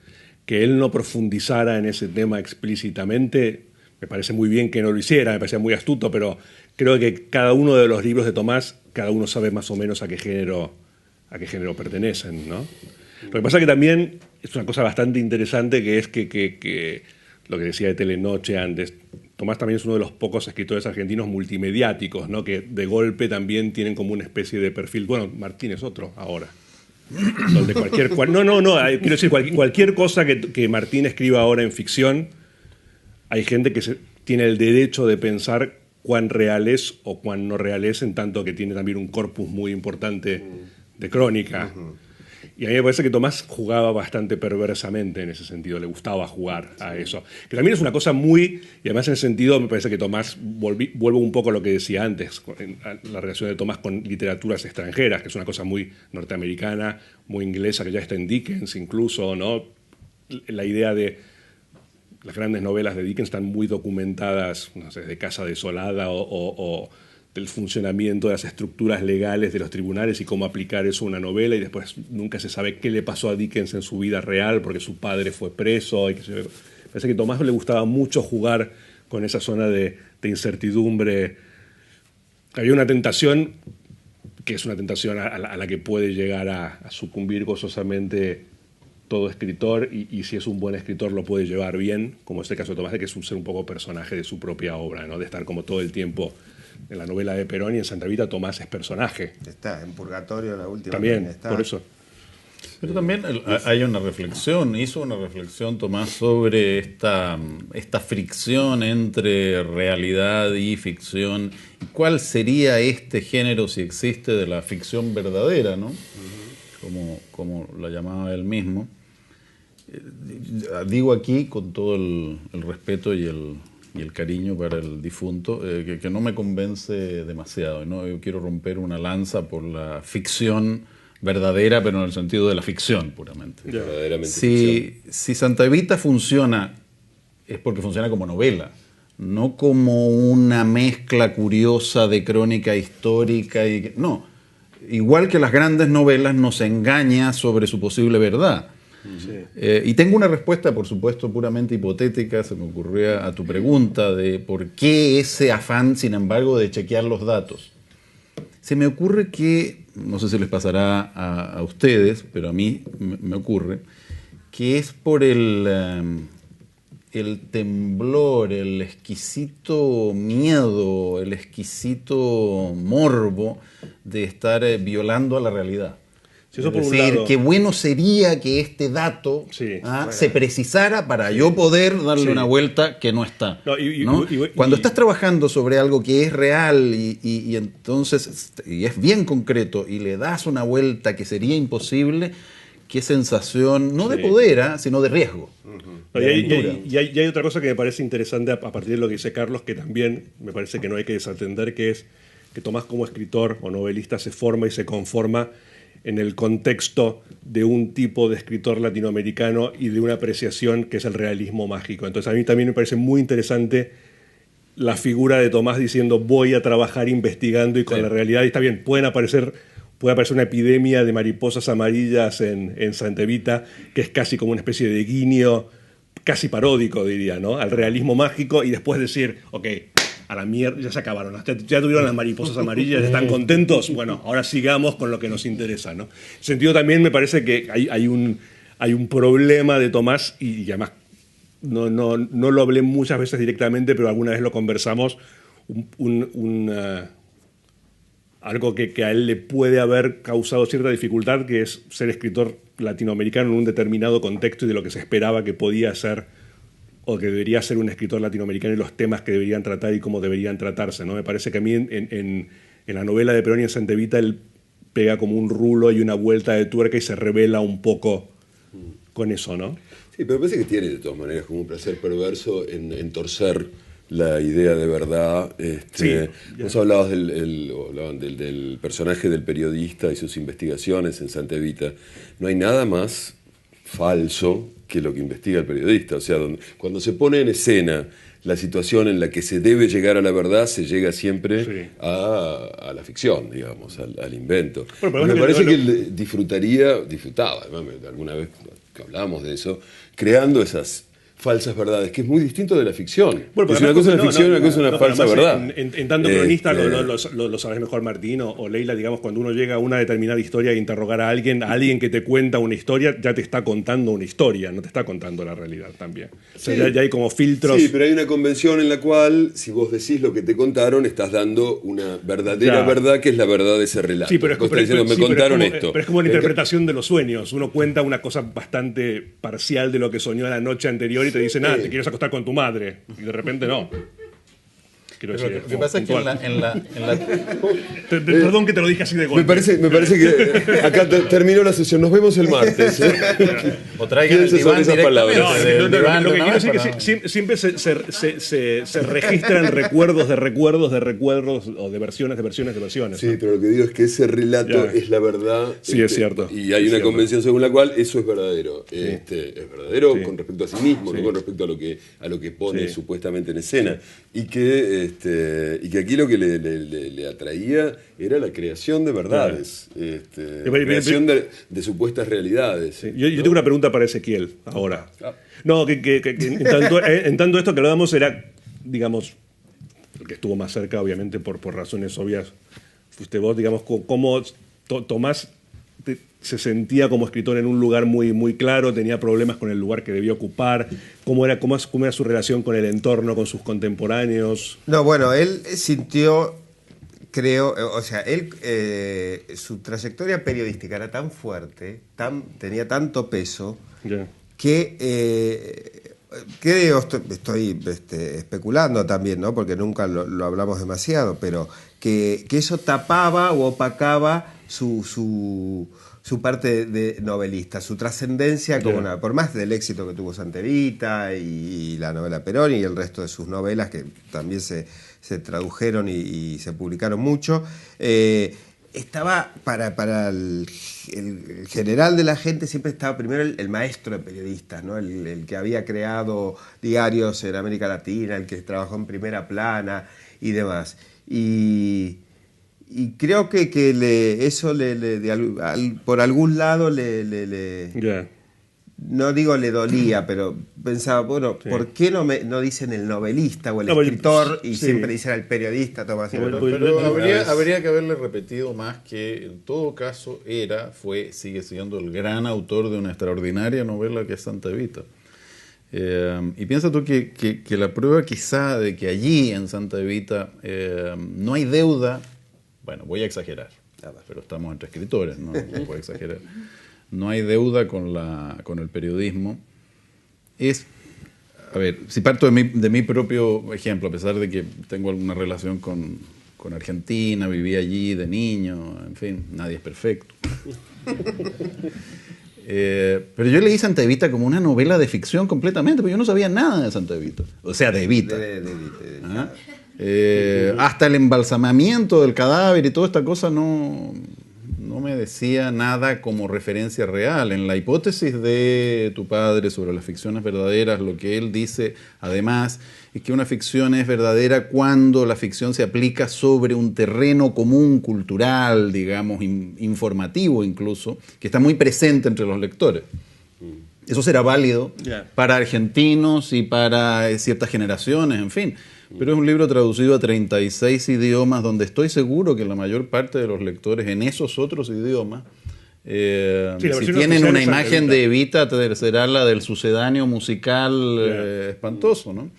Speaker 3: Que él no profundizara en ese tema explícitamente, me parece muy bien que no lo hiciera, me parecía muy astuto, pero creo que cada uno de los libros de Tomás, cada uno sabe más o menos a qué género pertenecen, ¿no? Lo que pasa es que también es una cosa bastante interesante, que es que lo que decía de Telenoche antes, Tomás también es uno de los pocos escritores argentinos multimediáticos, ¿no? Que de golpe también tienen como una especie de perfil. Bueno, Martín es otro ahora. Donde quiero decir, cualquier cosa que Martín escriba ahora en ficción, hay gente que tiene el derecho de pensar cuán real es o cuán no real es, en tanto que tiene también un corpus muy importante de crónica. Y a mí me parece que Tomás jugaba bastante perversamente en ese sentido, le gustaba jugar a eso. Que también es una cosa y además en ese sentido me parece que Tomás, vuelvo un poco a lo que decía antes, la relación de Tomás con literaturas extranjeras, que es una cosa muy norteamericana, muy inglesa, que ya está en Dickens incluso, ¿no? La idea de las grandes novelas de Dickens están muy documentadas, no sé, de Casa Desolada o del funcionamiento de las estructuras legales de los tribunales y cómo aplicar eso a una novela, y después nunca se sabe qué le pasó a Dickens en su vida real porque su padre fue preso. Parece que a Tomás le gustaba mucho jugar con esa zona de incertidumbre. Había una tentación, que es una tentación a la que puede llegar a sucumbir gozosamente todo escritor, y si es un buen escritor lo puede llevar bien, como es el caso de Tomás, de que es un ser un poco personaje de su propia obra, ¿no? De estar como todo el tiempo. En la novela de Perón y en Santa Evita Tomás es personaje.
Speaker 2: Está en Purgatorio, la última.
Speaker 3: También,
Speaker 2: está.
Speaker 3: por eso.
Speaker 5: Pero también hay una reflexión, hizo una reflexión Tomás sobre esta fricción entre realidad y ficción. ¿Cuál sería este género, si existe, de la ficción verdadera, ¿no? Como la llamaba él mismo. Digo aquí con todo el respeto y el cariño para el difunto, que no me convence demasiado, ¿no? Yo quiero romper una lanza por la ficción verdadera, pero en el sentido de la ficción puramente.
Speaker 1: Verdaderamente
Speaker 5: Si Santa Evita funciona, es porque funciona como novela, no como una mezcla curiosa de crónica histórica. No, igual que las grandes novelas nos engaña sobre su posible verdad. Sí. Y tengo una respuesta, por supuesto, puramente hipotética, se me ocurrió a tu pregunta de por qué ese afán, sin embargo, de chequear los datos. Se me ocurre que, no sé si les pasará a ustedes, pero a mí me ocurre, que es por el temblor, el exquisito miedo, el exquisito morbo de estar violando a la realidad.
Speaker 3: Sí, eso
Speaker 5: es
Speaker 3: por
Speaker 5: decir,
Speaker 3: un lado.
Speaker 5: qué bueno sería que este dato se precisara para yo poder darle una vuelta que no está. ¿no? Cuando estás trabajando sobre algo que es real y entonces y es bien concreto y le das una vuelta que sería imposible, qué sensación, no de poder, sino de riesgo.
Speaker 3: Y hay otra cosa que me parece interesante a partir de lo que dice Carlos, que también me parece que no hay que desatender, que es que Tomás como escritor o novelista se forma y se conforma en el contexto de un tipo de escritor latinoamericano y de una apreciación que es el realismo mágico. Entonces a mí también me parece muy interesante la figura de Tomás diciendo voy a trabajar investigando y con la realidad. Y está bien, puede aparecer una epidemia de mariposas amarillas en Santa Evita, que es casi como una especie de guiño, casi paródico, diría, ¿no? Al realismo mágico, y después decir, ok, a la mierda, ya se acabaron, ya tuvieron las mariposas amarillas, ¿están contentos? Bueno, ahora sigamos con lo que nos interesa, ¿no? En ese sentido también me parece que hay un problema de Tomás, y además no lo hablé muchas veces directamente, pero alguna vez lo conversamos, algo que a él le puede haber causado cierta dificultad, que es ser escritor latinoamericano en un determinado contexto y de lo que se esperaba que podía ser o que debería ser un escritor latinoamericano y los temas que deberían tratar y cómo deberían tratarse, ¿no? Me parece que a mí en la novela de Perón y en Santa Evita él pega como un rulo y una vuelta de tuerca y se revela un poco con eso, ¿no?
Speaker 1: Sí, pero me parece que tiene de todas maneras como un placer perverso en torcer la idea de verdad.
Speaker 3: Sí,
Speaker 1: vos hablabas del personaje del periodista y sus investigaciones en Santa Evita. No hay nada más falso que lo que investiga el periodista. O sea, cuando se pone en escena la situación en la que se debe llegar a la verdad, se llega siempre a la ficción, digamos, al invento. Bueno, me parece que él disfrutaba, además, alguna vez que hablábamos de eso, creando esas falsas verdades, que es muy distinto de la ficción.
Speaker 3: Bueno,
Speaker 1: una cosa es la ficción y una cosa es una falsa verdad.
Speaker 3: En tanto cronista, lo sabes mejor Martín o Leila, digamos, cuando uno llega a una determinada historia e interrogar a alguien que te cuenta una historia, ya te está contando una historia, no te está contando la realidad también. O sea, ya hay como filtros.
Speaker 1: Sí, pero hay una convención en la cual, si vos decís lo que te contaron, estás dando una verdadera verdad, que es la verdad de ese relato.
Speaker 3: Sí, pero es
Speaker 1: pero
Speaker 3: es como la interpretación de los sueños. Uno cuenta una cosa bastante parcial de lo que soñó la noche anterior y te dicen, te quieres acostar con tu madre, y de repente no. Quiero decir,
Speaker 5: lo que pasa es que
Speaker 3: perdón que te lo dije así de golpe.
Speaker 1: Me parece que acá terminó la sesión. Nos vemos el martes.
Speaker 5: O traigan el diván directamente.
Speaker 3: Lo que quiero decir es que siempre se registran recuerdos o de versiones.
Speaker 1: Sí, pero lo que digo es que ese relato es la verdad.
Speaker 3: Sí, es cierto.
Speaker 1: Y hay una convención según la cual eso es verdadero. Es verdadero con respecto a sí mismo, no con respecto a lo que pone supuestamente en escena. Y que aquí lo que le atraía era la creación de verdades, creación de supuestas realidades.
Speaker 3: Sí. Yo tengo una pregunta para Ezequiel ahora. No, que en tanto esto que hablábamos era, digamos, el que estuvo más cerca, obviamente, por razones obvias, fuiste vos, digamos, cómo Tomás se sentía como escritor en un lugar muy, muy claro, tenía problemas con el lugar que debía ocupar, cómo era su relación con el entorno, con sus contemporáneos.
Speaker 2: No, bueno, él sintió, creo, o sea, su trayectoria periodística era tan fuerte, tenía tanto peso, que creo, estoy especulando también, ¿no? Porque nunca lo hablamos demasiado, pero que eso tapaba o opacaba su parte de novelista, su trascendencia como por más del éxito que tuvo Santa Evita y la novela Perón y el resto de sus novelas que también se tradujeron y se publicaron mucho, estaba para el general de la gente siempre estaba primero el maestro de periodistas, ¿no? El que había creado diarios en América Latina, el que trabajó en Primera Plana y demás. Y creo que eso por algún lado no digo le dolía, pero pensaba, bueno, ¿por qué no dicen el novelista o el escritor y siempre dicen el periodista? Tomás?
Speaker 5: Pero habría que haberle repetido más que en todo caso sigue siendo el gran autor de una extraordinaria novela que es Santa Evita. Y piensa tú que la prueba quizá de que allí en Santa Evita no hay deuda. Bueno, voy a exagerar, pero estamos entre escritores, no puedo exagerar. No hay deuda con el periodismo. A ver, si parto de mi propio ejemplo, a pesar de que tengo alguna relación con Argentina, viví allí de niño, en fin, nadie es perfecto. Pero yo leí Santa Evita como una novela de ficción completamente, porque yo no sabía nada de Santa Evita. O sea, de Evita. Hasta el embalsamamiento del cadáver y toda esta cosa no no me decía nada como referencia real. En la hipótesis de tu padre sobre las ficciones verdaderas, lo que él dice además es que una ficción es verdadera cuando la ficción se aplica sobre un terreno común cultural, digamos, informativo incluso, que está muy presente entre los lectores. Eso será válido para argentinos y para ciertas generaciones, en fin. Pero es un libro traducido a 36 idiomas, donde estoy seguro que la mayor parte de los lectores en esos otros idiomas, si tienen una imagen de Evita, será la del sucedáneo musical espantoso, ¿no?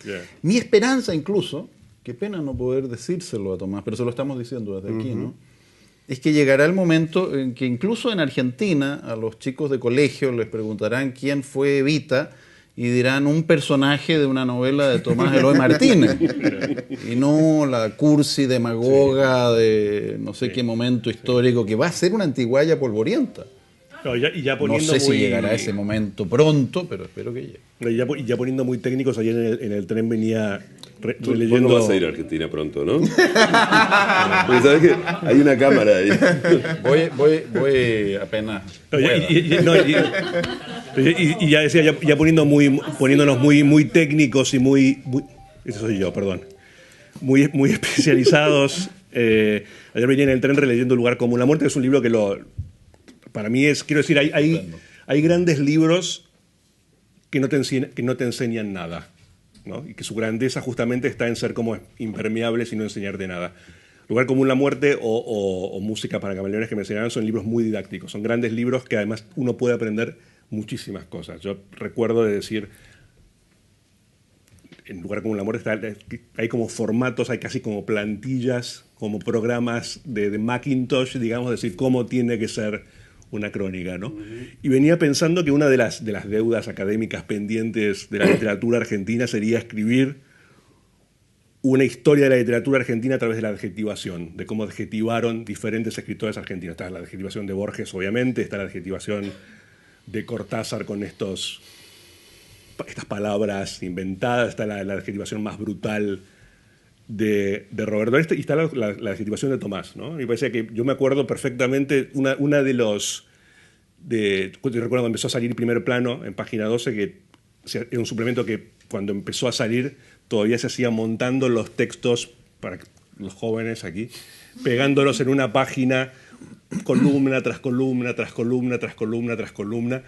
Speaker 5: Mi esperanza incluso, qué pena no poder decírselo a Tomás, pero se lo estamos diciendo desde aquí, ¿no? Es que llegará el momento en que incluso en Argentina a los chicos de colegio les preguntarán quién fue Evita y dirán un personaje de una novela de Tomás Eloy Martínez y no la cursi demagoga de no sé qué momento histórico que va a ser una antiguaya polvorienta.
Speaker 3: No,
Speaker 5: no sé si llegará ese momento pronto, pero espero que llegue.
Speaker 3: Y ya poniendo muy técnicos, ayer en el tren venía
Speaker 1: Tú
Speaker 3: leyendo...
Speaker 1: no vas a ir a Argentina pronto, ¿no? Porque sabes que hay una cámara ahí.
Speaker 5: Voy apenas.
Speaker 3: Y ya decía, ya poniéndonos muy técnicos y muy eso soy yo, perdón. Muy especializados. Ayer venía en el tren releyendo Lugar Común. La Muerte es un libro que para mí es, quiero decir, hay grandes libros que no te enseñan nada, ¿no? Y que su grandeza justamente está en ser como impermeables y no enseñarte nada. Lugar Común, La Muerte o Música para Camaleones, que me enseñaron, son libros muy didácticos. Son grandes libros que además uno puede aprender muchísimas cosas. Yo recuerdo de decir, en Lugar Común, La Muerte hay como formatos, hay casi como plantillas, como programas de Macintosh, digamos, decir cómo tiene que ser una crónica, ¿no? Y venía pensando que una de las deudas académicas pendientes de la literatura argentina sería escribir una historia de la literatura argentina a través de la adjetivación, de cómo adjetivaron diferentes escritores argentinos. Está la adjetivación de Borges, obviamente, está la adjetivación de Cortázar con estas palabras inventadas, está la adjetivación más brutal de Roberto, y está la adjetivación de Tomás, ¿no? Me parece que yo me acuerdo perfectamente una de los... yo recuerdo cuando empezó a salir Primer Plano en Página 12, que era un suplemento que cuando empezó a salir todavía se hacía montando los textos para los jóvenes aquí, pegándolos en una página, columna tras columna, tras columna, tras columna, tras columna,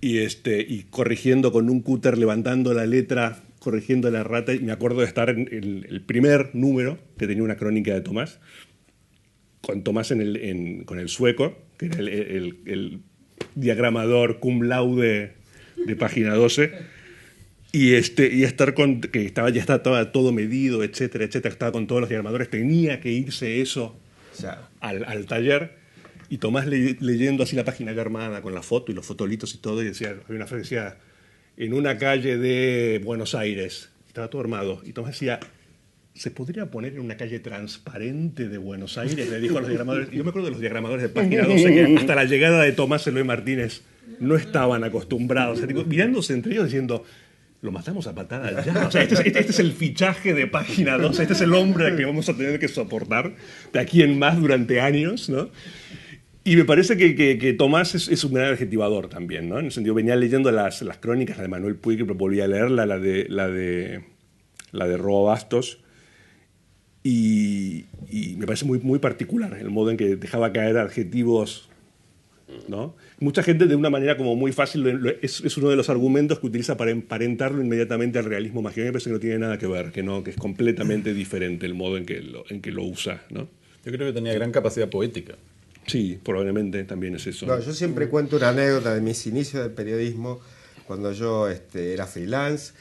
Speaker 3: y corrigiendo con un cúter, levantando la letra, corrigiendo la rata. Y me acuerdo de estar en el primer número, que tenía una crónica de Tomás, con Tomás con el sueco, que era el diagramador cum laude de Página 12, y estar que ya estaba todo medido, etcétera, etcétera, estaba con todos los diagramadores, tenía que irse eso al taller, y Tomás leyendo así la página ya armada con la foto y los fotolitos y todo, y había una frase que decía, en una calle de Buenos Aires, estaba todo armado, y Tomás decía, ¿se podría poner en una calle transparente de Buenos Aires? Le dijo a los diagramadores. Y yo me acuerdo de los diagramadores de Página 12 que hasta la llegada de Tomás Eloy Martínez no estaban acostumbrados. O sea, mirándose entre ellos diciendo, lo matamos a patadas ya. O sea, este es el fichaje de Página 12, este es el hombre que vamos a tener que soportar de aquí en más durante años, ¿no? Y me parece que Tomás es un gran adjetivador también, ¿no? En el sentido, venía leyendo las crónicas, la de Manuel Puig, que volví a leerla, la de Robo Bastos, y me parece muy particular el modo en que dejaba caer adjetivos, ¿no? Mucha gente de una manera como muy fácil, es uno de los argumentos que utiliza para emparentarlo inmediatamente al realismo mágico. A mí me parece que no tiene nada que ver, que es completamente diferente el modo en que lo usa, ¿no?
Speaker 5: Yo creo que tenía gran capacidad poética.
Speaker 3: Sí, probablemente también es eso.
Speaker 2: No, yo siempre cuento una anécdota de mis inicios del periodismo, cuando yo era freelance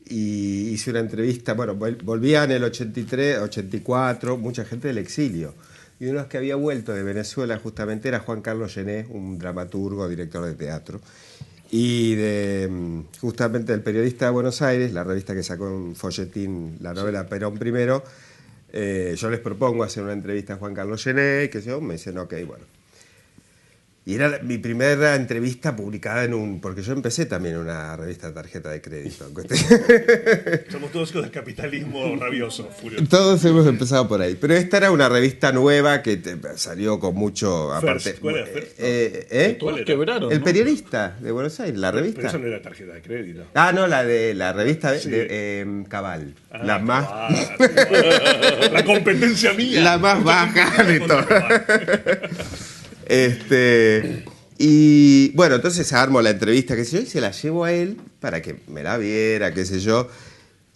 Speaker 2: y hice una entrevista. Bueno, volvía en el 83, 84, mucha gente del exilio. Y uno de los que había vuelto de Venezuela justamente era Juan Carlos Gené, un dramaturgo, director de teatro. Y justamente del Periodista de Buenos Aires, la revista que sacó en folletín la novela Perón Primero, yo les propongo hacer una entrevista a Juan Carlos Gené, que me dicen, ok, bueno. Y era mi primera entrevista publicada porque yo empecé también en una revista de tarjeta de crédito.
Speaker 3: Somos todos hijos del capitalismo rabioso, furioso.
Speaker 2: Todos hemos empezado por ahí. Pero esta era una revista nueva que salió con mucho...
Speaker 3: First, ¿cuál era First?
Speaker 5: Todas quebraron,
Speaker 2: El
Speaker 5: ¿no?
Speaker 2: Periodista de Buenos Aires, la revista.
Speaker 3: Pero eso no era tarjeta de crédito.
Speaker 2: Ah, no, la revista
Speaker 3: Sí.
Speaker 2: Cabal.
Speaker 3: Ah,
Speaker 2: la más...
Speaker 3: La competencia mía.
Speaker 2: La más baja de todas. Y bueno, entonces armo la entrevista, qué sé yo, y se la llevo a él para que me la viera, qué sé yo.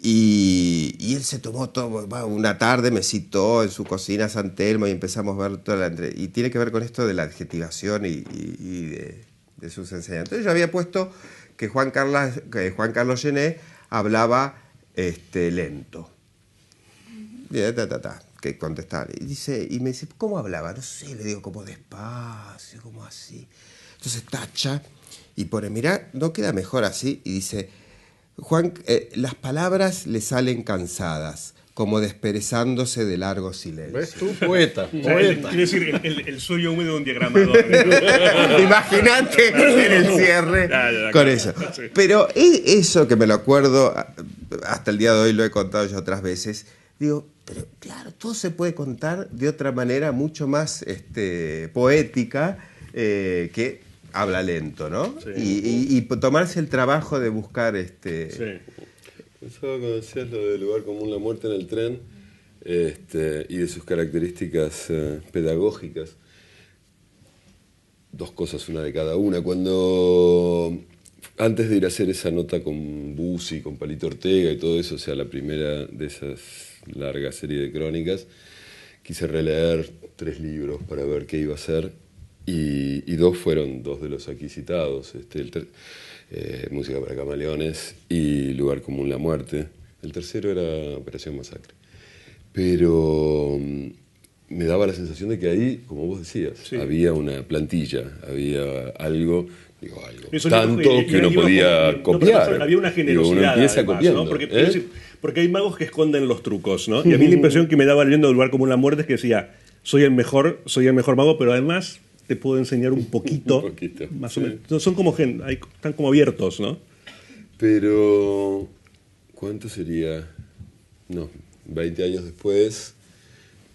Speaker 2: Y él se tomó todo, una tarde me citó en su cocina San Telmo y empezamos a ver toda la entrevista. Y tiene que ver con esto de la adjetivación y de sus enseñanzas. Entonces yo había puesto que Juan Carlos Gené hablaba lento. Que contestar. Y me dice, ¿cómo hablaba? No sé, le digo, como despacio, como así. Entonces tacha y pone, mirá, no queda mejor así. Y dice, Juan, las palabras le salen cansadas, como desperezándose de largo silencio.
Speaker 5: ¿Ves tú? Poeta.
Speaker 3: Quiere decir, el sueño húmedo de un diagramador.
Speaker 2: Imagínate en el cierre con eso.
Speaker 3: Sí.
Speaker 2: Pero eso que me lo acuerdo, hasta el día de hoy lo he contado yo otras veces, digo, pero claro, todo se puede contar de otra manera mucho más poética que habla lento, ¿no?
Speaker 3: Sí.
Speaker 2: Y tomarse el trabajo de buscar
Speaker 3: Sí.
Speaker 1: Pensaba cuando decías lo del lugar común, la muerte en el tren, y de sus características pedagógicas. Dos cosas, una de cada una. Cuando, antes de ir a hacer esa nota con Bussi, con Palito Ortega y todo eso, o sea, la primera de esas largas series de crónicas, quise releer 3 libros para ver qué iba a hacer, y 2 fueron 2 de los aquí citados, Música para Camaleones y Lugar común, la muerte. El tercero era Operación Masacre. Pero me daba la sensación de que ahí, como vos decías,
Speaker 3: sí,
Speaker 1: había una plantilla, había algo,
Speaker 3: Eso
Speaker 1: tanto que uno podía copiar.
Speaker 3: Había una generosidad.
Speaker 1: Uno empieza
Speaker 3: además,
Speaker 1: copiando.
Speaker 3: ¿no? Porque hay magos que esconden los trucos, ¿no? Y a mí la impresión que me daba leyendo Lugar común, la muerte es que decía, soy el mejor mago, pero además te puedo enseñar un poquito,
Speaker 1: Un poquito,
Speaker 3: más
Speaker 1: sí.
Speaker 3: o menos. Son como están como abiertos, ¿no?
Speaker 1: Pero, ¿cuánto sería? No, 20 años después,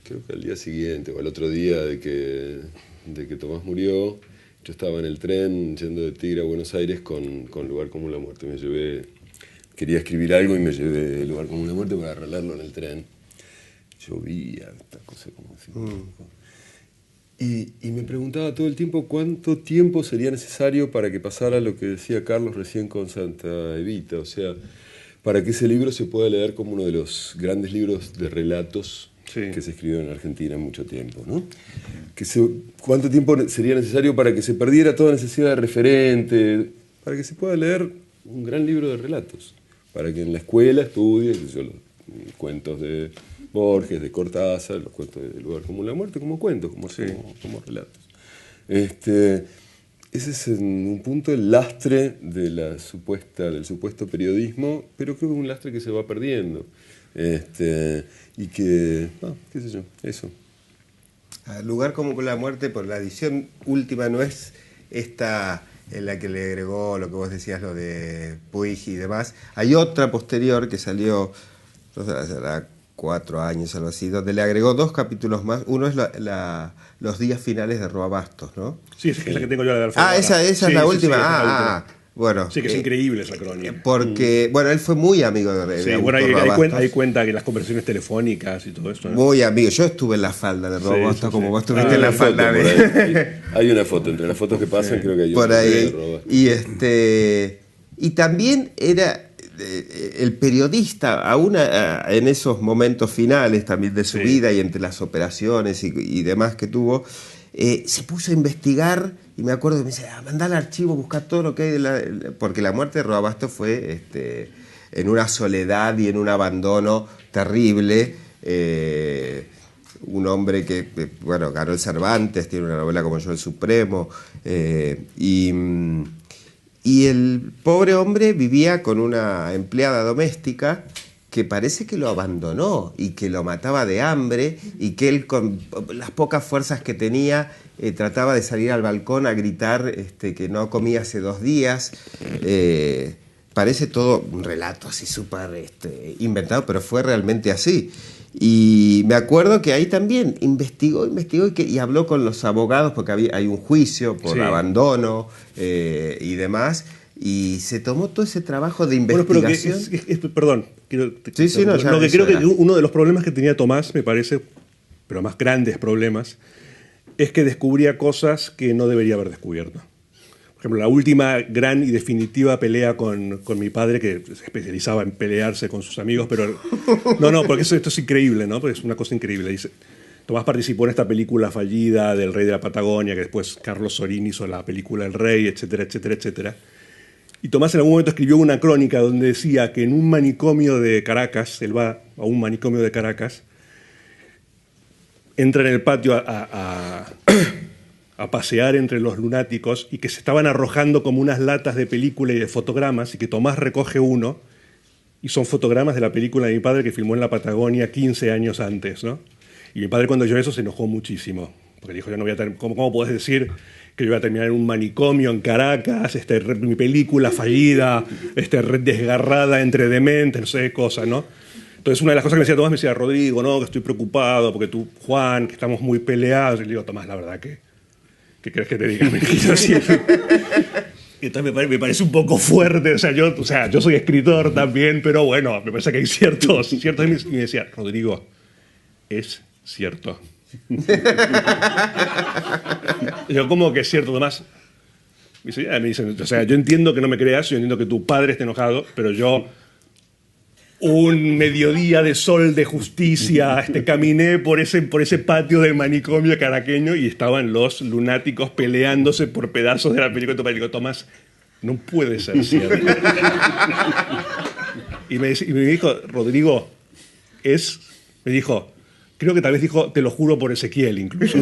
Speaker 1: creo que al día siguiente o al otro día de que Tomás murió, yo estaba en el tren yendo de Tigre a Buenos Aires con Lugar común, la muerte. Quería escribir algo y me llevé Lugar común, la muerte para arreglarlo en el tren. Llovía, esta cosa como así. Y me preguntaba todo el tiempo cuánto tiempo sería necesario para que pasara lo que decía Carlos recién con Santa Evita, o sea, para que ese libro se pueda leer como uno de los grandes libros de relatos que se escribieron en Argentina en mucho tiempo, ¿no? ¿Cuánto tiempo sería necesario para que se perdiera toda necesidad de referente, para que se pueda leer un gran libro de relatos, para que en la escuela estudien los cuentos de Borges, de Cortázar, los cuentos de Lugar común, la muerte, como cuentos, como relatos. Ese es en un punto el lastre del supuesto periodismo, pero creo que es un lastre que se va perdiendo. Y que, qué sé yo, eso.
Speaker 2: Lugar común, la muerte, por la edición última, no es esta en la que le agregó lo que vos decías, lo de Puig y demás. Hay otra posterior que salió, no sé, será 4 años, algo así, donde le agregó 2 capítulos más. Uno es los días finales de Roabastos, ¿no?
Speaker 3: Sí, es la que tengo yo de Alfredo.
Speaker 2: Esa es la última. Bueno.
Speaker 3: Sí, que es increíble esa crónica.
Speaker 2: Porque, bueno, él fue muy amigo de
Speaker 3: sí, bueno, ahí cuenta que las conversaciones telefónicas y todo esto, ¿no?
Speaker 2: Muy amigo. Yo estuve en la falda de Roabastos, como vos estuviste en la falda
Speaker 1: de... Hay una foto, entre las fotos que pasan creo que hay
Speaker 2: por ahí. Y también era el periodista, aún en esos momentos finales también de su vida y entre las operaciones y demás que tuvo, se puso a investigar, y me acuerdo que me decía, mandá al archivo, buscar todo lo que hay, porque la muerte de Roabastos fue en una soledad y en un abandono terrible. Un hombre que, bueno, ganó el Cervantes, tiene una novela como Yo el Supremo, y el pobre hombre vivía con una empleada doméstica que parece que lo abandonó y que lo mataba de hambre y que él con las pocas fuerzas que tenía trataba de salir al balcón a gritar que no comía hace 2 días. Parece todo un relato así súper inventado, pero fue realmente así. Y me acuerdo que ahí también investigó y habló con los abogados porque hay un juicio por abandono y demás. Y se tomó todo ese trabajo de investigación.
Speaker 3: Bueno, perdón.
Speaker 2: Creo
Speaker 3: que uno de los problemas que tenía Tomás, me parece, pero más grandes problemas, es que descubría cosas que no debería haber descubierto. Por ejemplo, la última gran y definitiva pelea con mi padre, que se especializaba en pelearse con sus amigos, pero... No, porque esto es increíble, ¿no? Porque es una cosa increíble. Dice, Tomás participó en esta película fallida del Rey de la Patagonia, que después Carlos Sorín hizo la película El Rey, etcétera, etcétera, etcétera. Y Tomás en algún momento escribió una crónica donde decía que en un manicomio de Caracas, él va a un manicomio de Caracas, entra en el patio a pasear entre los lunáticos y que se estaban arrojando como unas latas de película y de fotogramas y que Tomás recoge uno y son fotogramas de la película de mi padre que filmó en la Patagonia 15 años antes, ¿no? Y mi padre cuando oyó eso se enojó muchísimo porque dijo, yo no voy a ¿cómo podés decir que yo voy a terminar en un manicomio en Caracas, mi película fallida, desgarrada entre dementes, no sé qué cosa, ¿no? Entonces una de las cosas que me decía Tomás, me decía, Rodrigo, no, que estoy preocupado porque tú, Juan, que estamos muy peleados. Y le digo, Tomás, la verdad ¿qué crees que te diga? Entonces me parece un poco fuerte, yo soy escritor también, pero bueno, me parece que hay ciertos y me decía, Rodrigo, es cierto. Yo, ¿cómo que es cierto, Tomás? Me dice, yo entiendo que no me creas, yo entiendo que tu padre esté enojado, pero yo un mediodía de sol de justicia caminé por ese patio del manicomio caraqueño y estaban los lunáticos peleándose por pedazos de la película. Y digo, Tomás, no puede ser cierto. Y me dijo, Rodrigo, me dijo, creo que tal vez dijo, te lo juro por Ezequiel, incluso.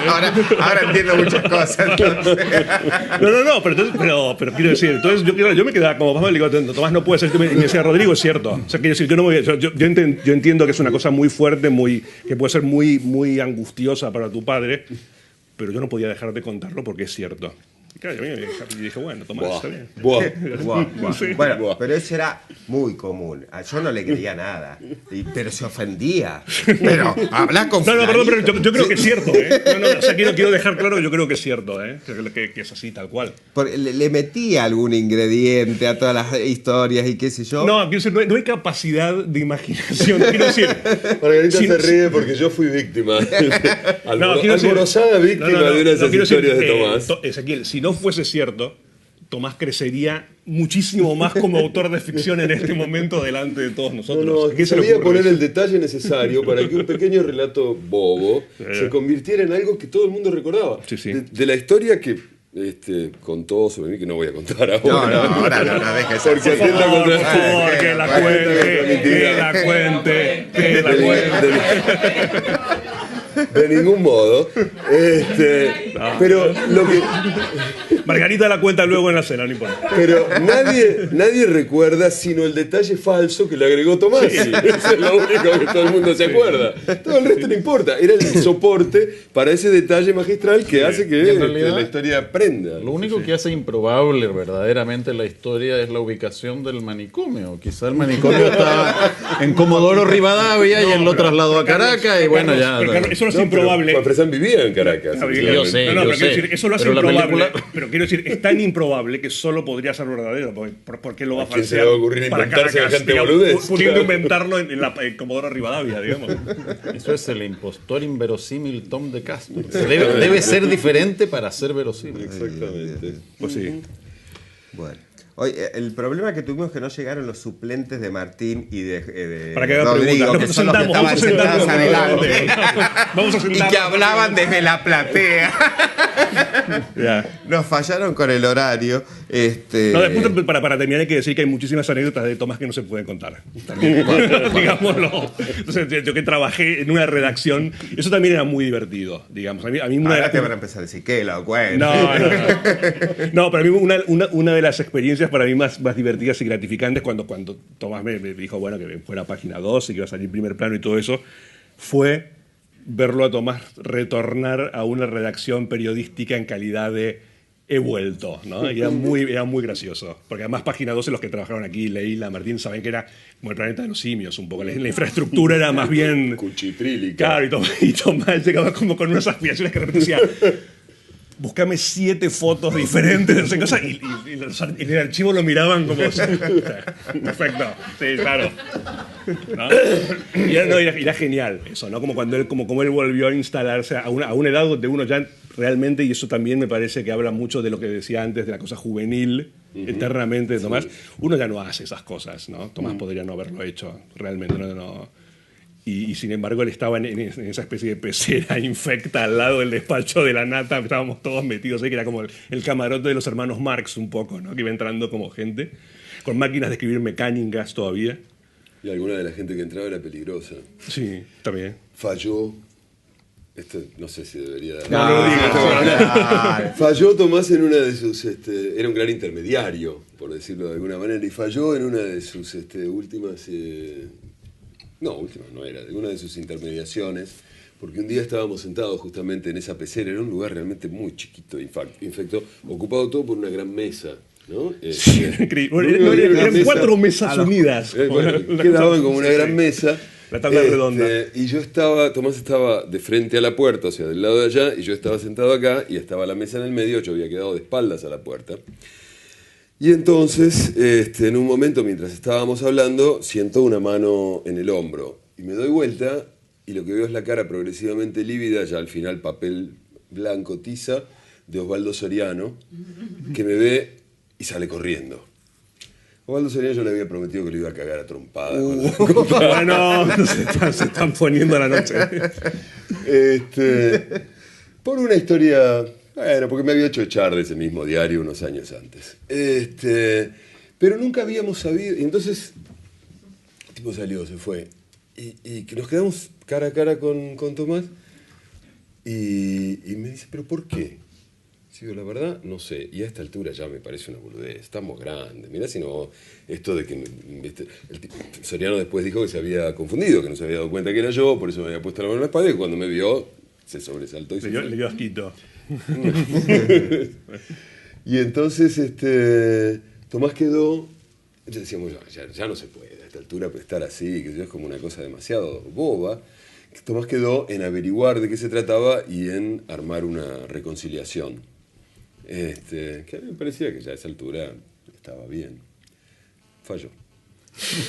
Speaker 2: ahora entiendo muchas cosas.
Speaker 3: No, pero quiero decir, entonces yo me quedaba como papá, le digo, Tomás, no puede ser. Y me decía, Rodrigo, es cierto. O sea, quiero decir, yo entiendo que es una cosa muy fuerte, que puede ser muy, muy angustiosa para tu padre, pero yo no podía dejar de contarlo porque es cierto. Y claro, yo dije, bueno, Tomás, está bien.
Speaker 2: Sí. Bueno, pero eso era muy común. Yo no le creía nada, pero se ofendía. Pero habla con
Speaker 3: perdón, pero yo creo que es cierto, ¿eh? Quiero dejar claro que yo creo que es cierto, ¿eh? Que es así, tal cual.
Speaker 2: Porque le metía algún ingrediente a todas las historias y qué sé yo.
Speaker 3: No, quiero decir, no hay capacidad de imaginación. Quiero decir...
Speaker 1: Margarita se ríe porque yo fui víctima. Alborozada víctima de unas historias de Tomás.
Speaker 3: Ezequiel, si no fuese cierto, Tomás crecería muchísimo más como autor de ficción en este momento delante de todos nosotros.
Speaker 1: Sabía poner el detalle necesario para que un pequeño relato bobo se convirtiera en algo que todo el mundo recordaba.
Speaker 3: Sí.
Speaker 1: De la historia que contó sobre mí, que no voy a contar ahora.
Speaker 2: No, dejes
Speaker 1: porque atenta contra...
Speaker 3: Por favor, que la cuente.
Speaker 1: De ningún modo. Pero lo que...
Speaker 3: Margarita la cuenta luego en la cena, no importa.
Speaker 1: Pero nadie recuerda sino el detalle falso que le agregó Tomás. Sí. Eso es lo único que todo el mundo se acuerda. Todo el resto no importa. Era el soporte para ese detalle magistral que hace que la historia prenda.
Speaker 5: Lo único que hace improbable verdaderamente la historia es la ubicación del manicomio. Quizá el manicomio estaba en Comodoro Rivadavia y él lo trasladó a Caracas y bueno, ya...
Speaker 3: Eso no es improbable.
Speaker 1: Juan Fresán vivía en Caracas.
Speaker 5: Yo sé.
Speaker 3: Pero quiero decir, eso lo hace improbable. Pero quiero decir, es tan improbable que solo podría ser verdadero. ¿Por qué lo va a falsear?
Speaker 1: ¿A quién se le va a ocurrir inventarse gente boludez?
Speaker 3: Pudiendo inventarlo en Comodoro Rivadavia, digamos.
Speaker 5: Eso es el impostor inverosímil Tom de Castro. Debe ser diferente para ser verosímil.
Speaker 1: Exactamente.
Speaker 3: Pues sí.
Speaker 2: Bueno. Hoy, el problema que tuvimos es que no llegaron los suplentes de Martín y de
Speaker 3: para que haga
Speaker 2: Rodrigo,
Speaker 3: preguntas.
Speaker 2: que son los que estaban sentados adelante.
Speaker 3: Vamos a sentarnos.
Speaker 2: Y que hablaban desde la platea. Nos fallaron con el horario.
Speaker 3: No, después, para terminar, hay que decir que hay muchísimas anécdotas de Tomás que no se pueden contar. También, digámoslo. Entonces, yo que trabajé en una redacción, eso también era muy divertido, digamos. A mí
Speaker 2: ahora te van a empezar a decir, ¿qué? Lo cuento.
Speaker 3: No, pero a mí una de las experiencias para mí más divertidas y gratificantes cuando Tomás me dijo, bueno, que fuera Página 12 y que iba a salir Primer Plano y todo eso, fue verlo a Tomás retornar a una redacción periodística en calidad de he vuelto, ¿no? Y era muy gracioso. Porque además Página 12, los que trabajaron aquí, Leila, Martín, saben que era como el planeta de los simios un poco. La infraestructura era más bien...
Speaker 1: cuchitrílica.
Speaker 3: Claro, y Tomás llegaba como con unas aspiraciones que de repente decía... Buscame 7 fotos diferentes, no sé qué cosa, y en el archivo lo miraban como... Perfecto, sí, claro. ¿No? Y era genial eso, ¿no? Como cuando él, como él volvió a instalarse a una edad donde uno ya realmente, y eso también me parece que habla mucho de lo que decía antes, de la cosa juvenil, eternamente de Tomás, uno ya no hace esas cosas, ¿no? Tomás podría no haberlo hecho, realmente, no. Y sin embargo él estaba en esa especie de pecera infecta al lado del despacho de la nata, estábamos todos metidos ahí, que era como el camarote de los hermanos Marx un poco, ¿no? Que iba entrando como gente, con máquinas de escribir mecánicas todavía.
Speaker 1: Y alguna de la gente que entraba era peligrosa.
Speaker 3: Sí, también.
Speaker 1: Falló. Esto no sé si debería dar.
Speaker 3: No lo digas.
Speaker 1: Falló Tomás en una de sus... era un gran intermediario, por decirlo de alguna manera, y falló en una de sus últimas... última no era, de una de sus intermediaciones, porque un día estábamos sentados justamente en esa pecera, era un lugar realmente muy chiquito, infecto, ocupado todo por una gran mesa, ¿no?
Speaker 3: Sí, eran 4 mesas unidas.
Speaker 1: Quedaban como una gran mesa.
Speaker 3: La tabla redonda.
Speaker 1: Y Tomás estaba de frente a la puerta, o sea, del lado de allá, y yo estaba sentado acá, y estaba la mesa en el medio, yo había quedado de espaldas a la puerta. Y entonces, en un momento, mientras estábamos hablando, siento una mano en el hombro. Y me doy vuelta y lo que veo es la cara progresivamente lívida, ya al final papel blanco tiza, de Osvaldo Soriano, que me ve y sale corriendo. Osvaldo Soriano yo le había prometido que lo iba a cagar a trompadas.
Speaker 3: Bueno, se están poniendo a la noche.
Speaker 1: Por una historia... Bueno, porque me había hecho echar de ese mismo diario unos años antes. Pero nunca habíamos sabido... Y entonces, el tipo salió, se fue. Y que nos quedamos cara a cara con Tomás. Y me dice, ¿pero por qué? Digo, la verdad, no sé. Y a esta altura ya me parece una boludez. Estamos grandes. Mirá si no... Esto de que... Soriano después dijo que se había confundido, que no se había dado cuenta que era yo, por eso me había puesto la mano en la espalda, y cuando me vio, se sobresaltó y
Speaker 3: le dio asquito.
Speaker 1: Y entonces Tomás quedó, entonces decíamos, ya no se puede a esta altura estar así, que es como una cosa demasiado boba. Tomás quedó en averiguar de qué se trataba y en armar una reconciliación, que a mí me parecía que ya a esa altura estaba bien. Falló.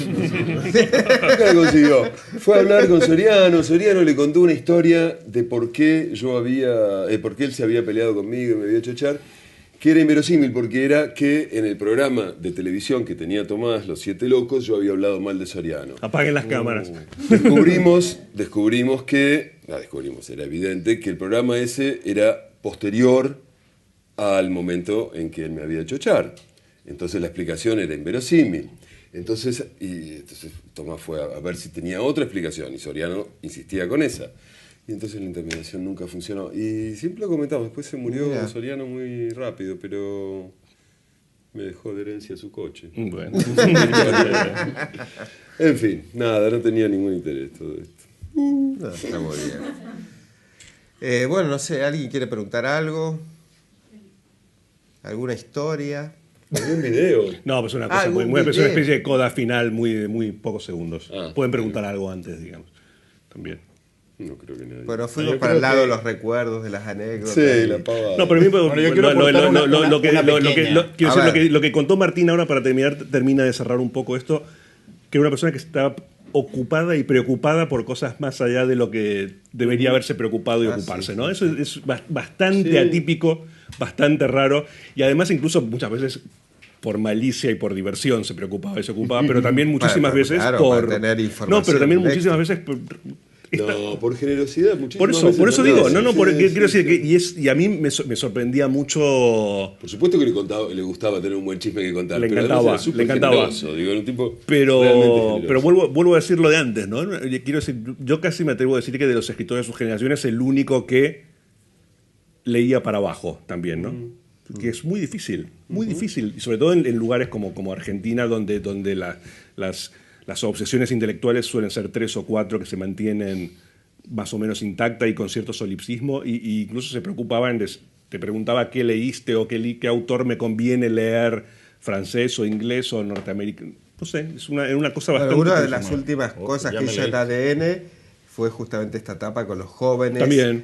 Speaker 1: Nunca la consiguió. Fue a hablar con Soriano. Soriano le contó una historia de por qué él se había peleado conmigo y me había hecho echar, que era inverosímil, porque era que en el programa de televisión que tenía Tomás, Los Siete Locos, yo había hablado mal de Soriano.
Speaker 3: Apaguen las cámaras.
Speaker 1: Descubrimos que, era evidente que el programa ese era posterior al momento en que él me había hecho echar. Entonces la explicación era inverosímil. Entonces Tomás fue a ver si tenía otra explicación y Soriano insistía con esa. Y entonces la intermediación nunca funcionó. Y siempre lo comentamos, después se murió Soriano muy rápido, pero me dejó de herencia su coche.
Speaker 3: Bueno.
Speaker 1: En fin, nada, no tenía ningún interés todo esto.
Speaker 2: No, está muy bien. Bueno, no sé, ¿alguien quiere preguntar algo? ¿Alguna historia?
Speaker 1: ¿Algún video?
Speaker 3: No, pues una cosa es una especie de coda final de muy pocos segundos. Pueden preguntar algo antes, digamos. También.
Speaker 1: No creo que nadie.
Speaker 2: Bueno, fuimos para el lado de los recuerdos, de las anécdotas.
Speaker 1: Sí, la pavada.
Speaker 3: No, pero lo que contó Martín ahora para termina de cerrar un poco esto, que era una persona que está ocupada y preocupada por cosas más allá de lo que debería haberse preocupado y ocuparse, ¿no? Eso es bastante atípico, bastante raro, y además incluso muchas veces por malicia y por diversión se preocupaba y se ocupaba, pero también muchísimas veces
Speaker 2: claro,
Speaker 3: por
Speaker 2: tener información.
Speaker 3: No, pero también muchísimas veces
Speaker 1: No, por generosidad, muchísimas
Speaker 3: Por eso digo, quiero decir
Speaker 1: sí.
Speaker 3: que y a mí me sorprendía mucho.
Speaker 1: Por supuesto que le gustaba tener un buen chisme que contar.
Speaker 3: Le
Speaker 1: pero
Speaker 3: encantaba,
Speaker 1: además era
Speaker 3: le encantaba.
Speaker 1: generoso, digo, era un tipo realmente
Speaker 3: Pero
Speaker 1: generoso.
Speaker 3: vuelvo a decir lo de antes, ¿no? Quiero decir, yo casi me atrevo a decir que de los escritores de su generación es el único que leía para abajo también, ¿no? Que es muy difícil, y sobre todo en lugares como Argentina, donde las obsesiones intelectuales suelen ser 3 o 4 que se mantienen más o menos intactas y con cierto solipsismo, y incluso se preocupaban, te preguntaba qué leíste o qué autor me conviene leer, francés o inglés o norteamericano. No sé, es una cosa bastante...
Speaker 2: Una de las últimas cosas que hizo en ADN fue justamente esta etapa con los jóvenes
Speaker 3: También.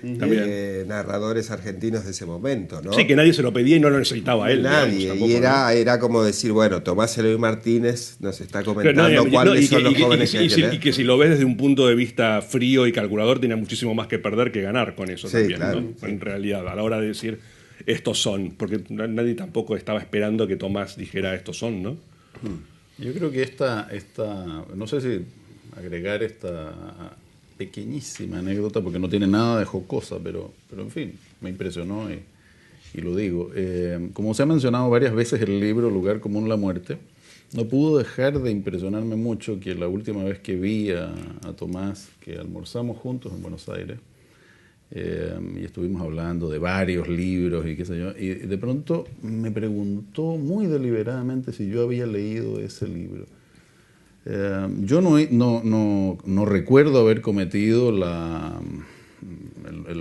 Speaker 2: narradores argentinos de ese momento, ¿no?
Speaker 3: Sí, que nadie se lo pedía y no lo necesitaba él.
Speaker 2: Nadie,
Speaker 3: digamos, tampoco,
Speaker 2: y
Speaker 3: ¿no?
Speaker 2: era como decir, bueno, Tomás Eloy Martínez nos está comentando cuáles son los jóvenes que hay que leer.
Speaker 3: Y que si lo ves desde un punto de vista frío y calculador, tiene muchísimo más que perder que ganar con eso
Speaker 2: Sí,
Speaker 3: también,
Speaker 2: claro,
Speaker 3: ¿no?
Speaker 2: sí.
Speaker 3: En realidad, a la hora de decir estos son, porque nadie tampoco estaba esperando que Tomás dijera estos son, ¿no?
Speaker 5: Yo creo que esta no sé si agregar esta pequeñísima anécdota, porque no tiene nada de jocosa, pero en fin, me impresionó y lo digo. Como se ha mencionado varias veces el libro Lugar Común, la Muerte, no pudo dejar de impresionarme mucho que la última vez que vi a Tomás, que almorzamos juntos en Buenos Aires, y estuvimos hablando de varios libros y qué sé yo, y de pronto me preguntó muy deliberadamente si yo había leído ese libro. Yo no recuerdo haber cometido el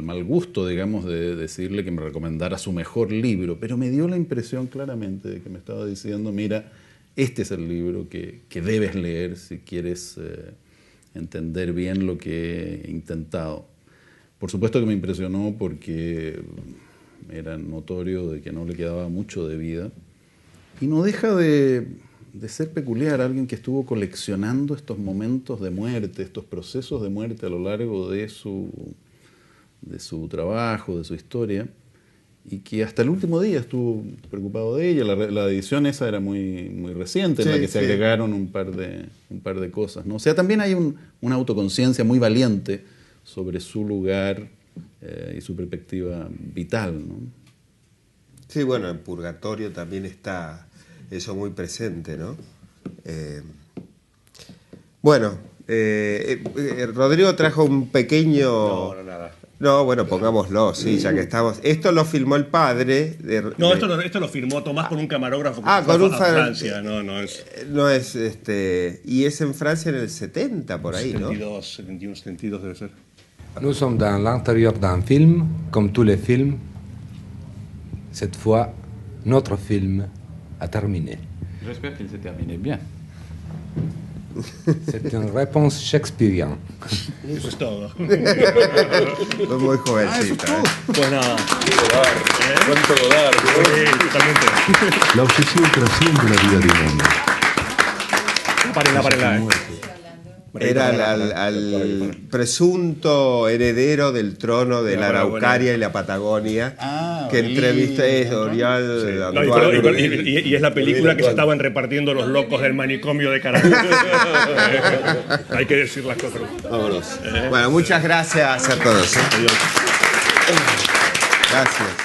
Speaker 5: mal gusto, digamos, de decirle que me recomendara su mejor libro, pero me dio la impresión claramente de que me estaba diciendo, mira, este es el libro que debes leer si quieres entender bien lo que he intentado. Por supuesto que me impresionó porque era notorio de que no le quedaba mucho de vida, y no deja de ser peculiar, alguien que estuvo coleccionando estos momentos de muerte, estos procesos de muerte a lo largo de su trabajo, de su historia, y que hasta el último día estuvo preocupado de ella. La edición esa era muy, muy reciente, en la que se agregaron un par de cosas, ¿no? O sea, también hay una autoconciencia muy valiente sobre su lugar y su perspectiva vital, ¿no?
Speaker 2: Sí, bueno, en Purgatorio también está eso muy presente, ¿no? Rodrigo trajo un pequeño...
Speaker 3: No, nada.
Speaker 2: No, bueno, pongámoslo, sí, ya que estamos... Esto lo filmó el padre de...
Speaker 3: No, esto lo firmó Tomás con un camarógrafo que
Speaker 2: con un
Speaker 3: Francia, no es...
Speaker 2: No es, y es en Francia en el 70, por ahí,
Speaker 3: 72, 71, 72 debe ser.
Speaker 6: Nous sommes dans l'intérieur d'un film, comme tous les films. Cette fois, notre film a terminé.
Speaker 7: J'espère qu'il s'est terminé bien.
Speaker 6: C'est une réponse shakespearienne.
Speaker 3: Eso es todo.
Speaker 2: Fue muy jovencita, ¿eh?
Speaker 3: Pues nada.
Speaker 1: ¿Cuánto Godard?
Speaker 3: Totalmente.
Speaker 8: La obsesión trasciende la vida de un hombre.
Speaker 3: Párenla.
Speaker 2: Era al presunto heredero del trono de la Araucaria y la Patagonia, que entrevisté a Oriol.
Speaker 3: Y es la película que se estaban repartiendo los locos del manicomio de Caracas. Hay que decir las cosas.
Speaker 1: Vámonos.
Speaker 2: Bueno, muchas gracias a todos.
Speaker 3: Adiós.
Speaker 2: Gracias.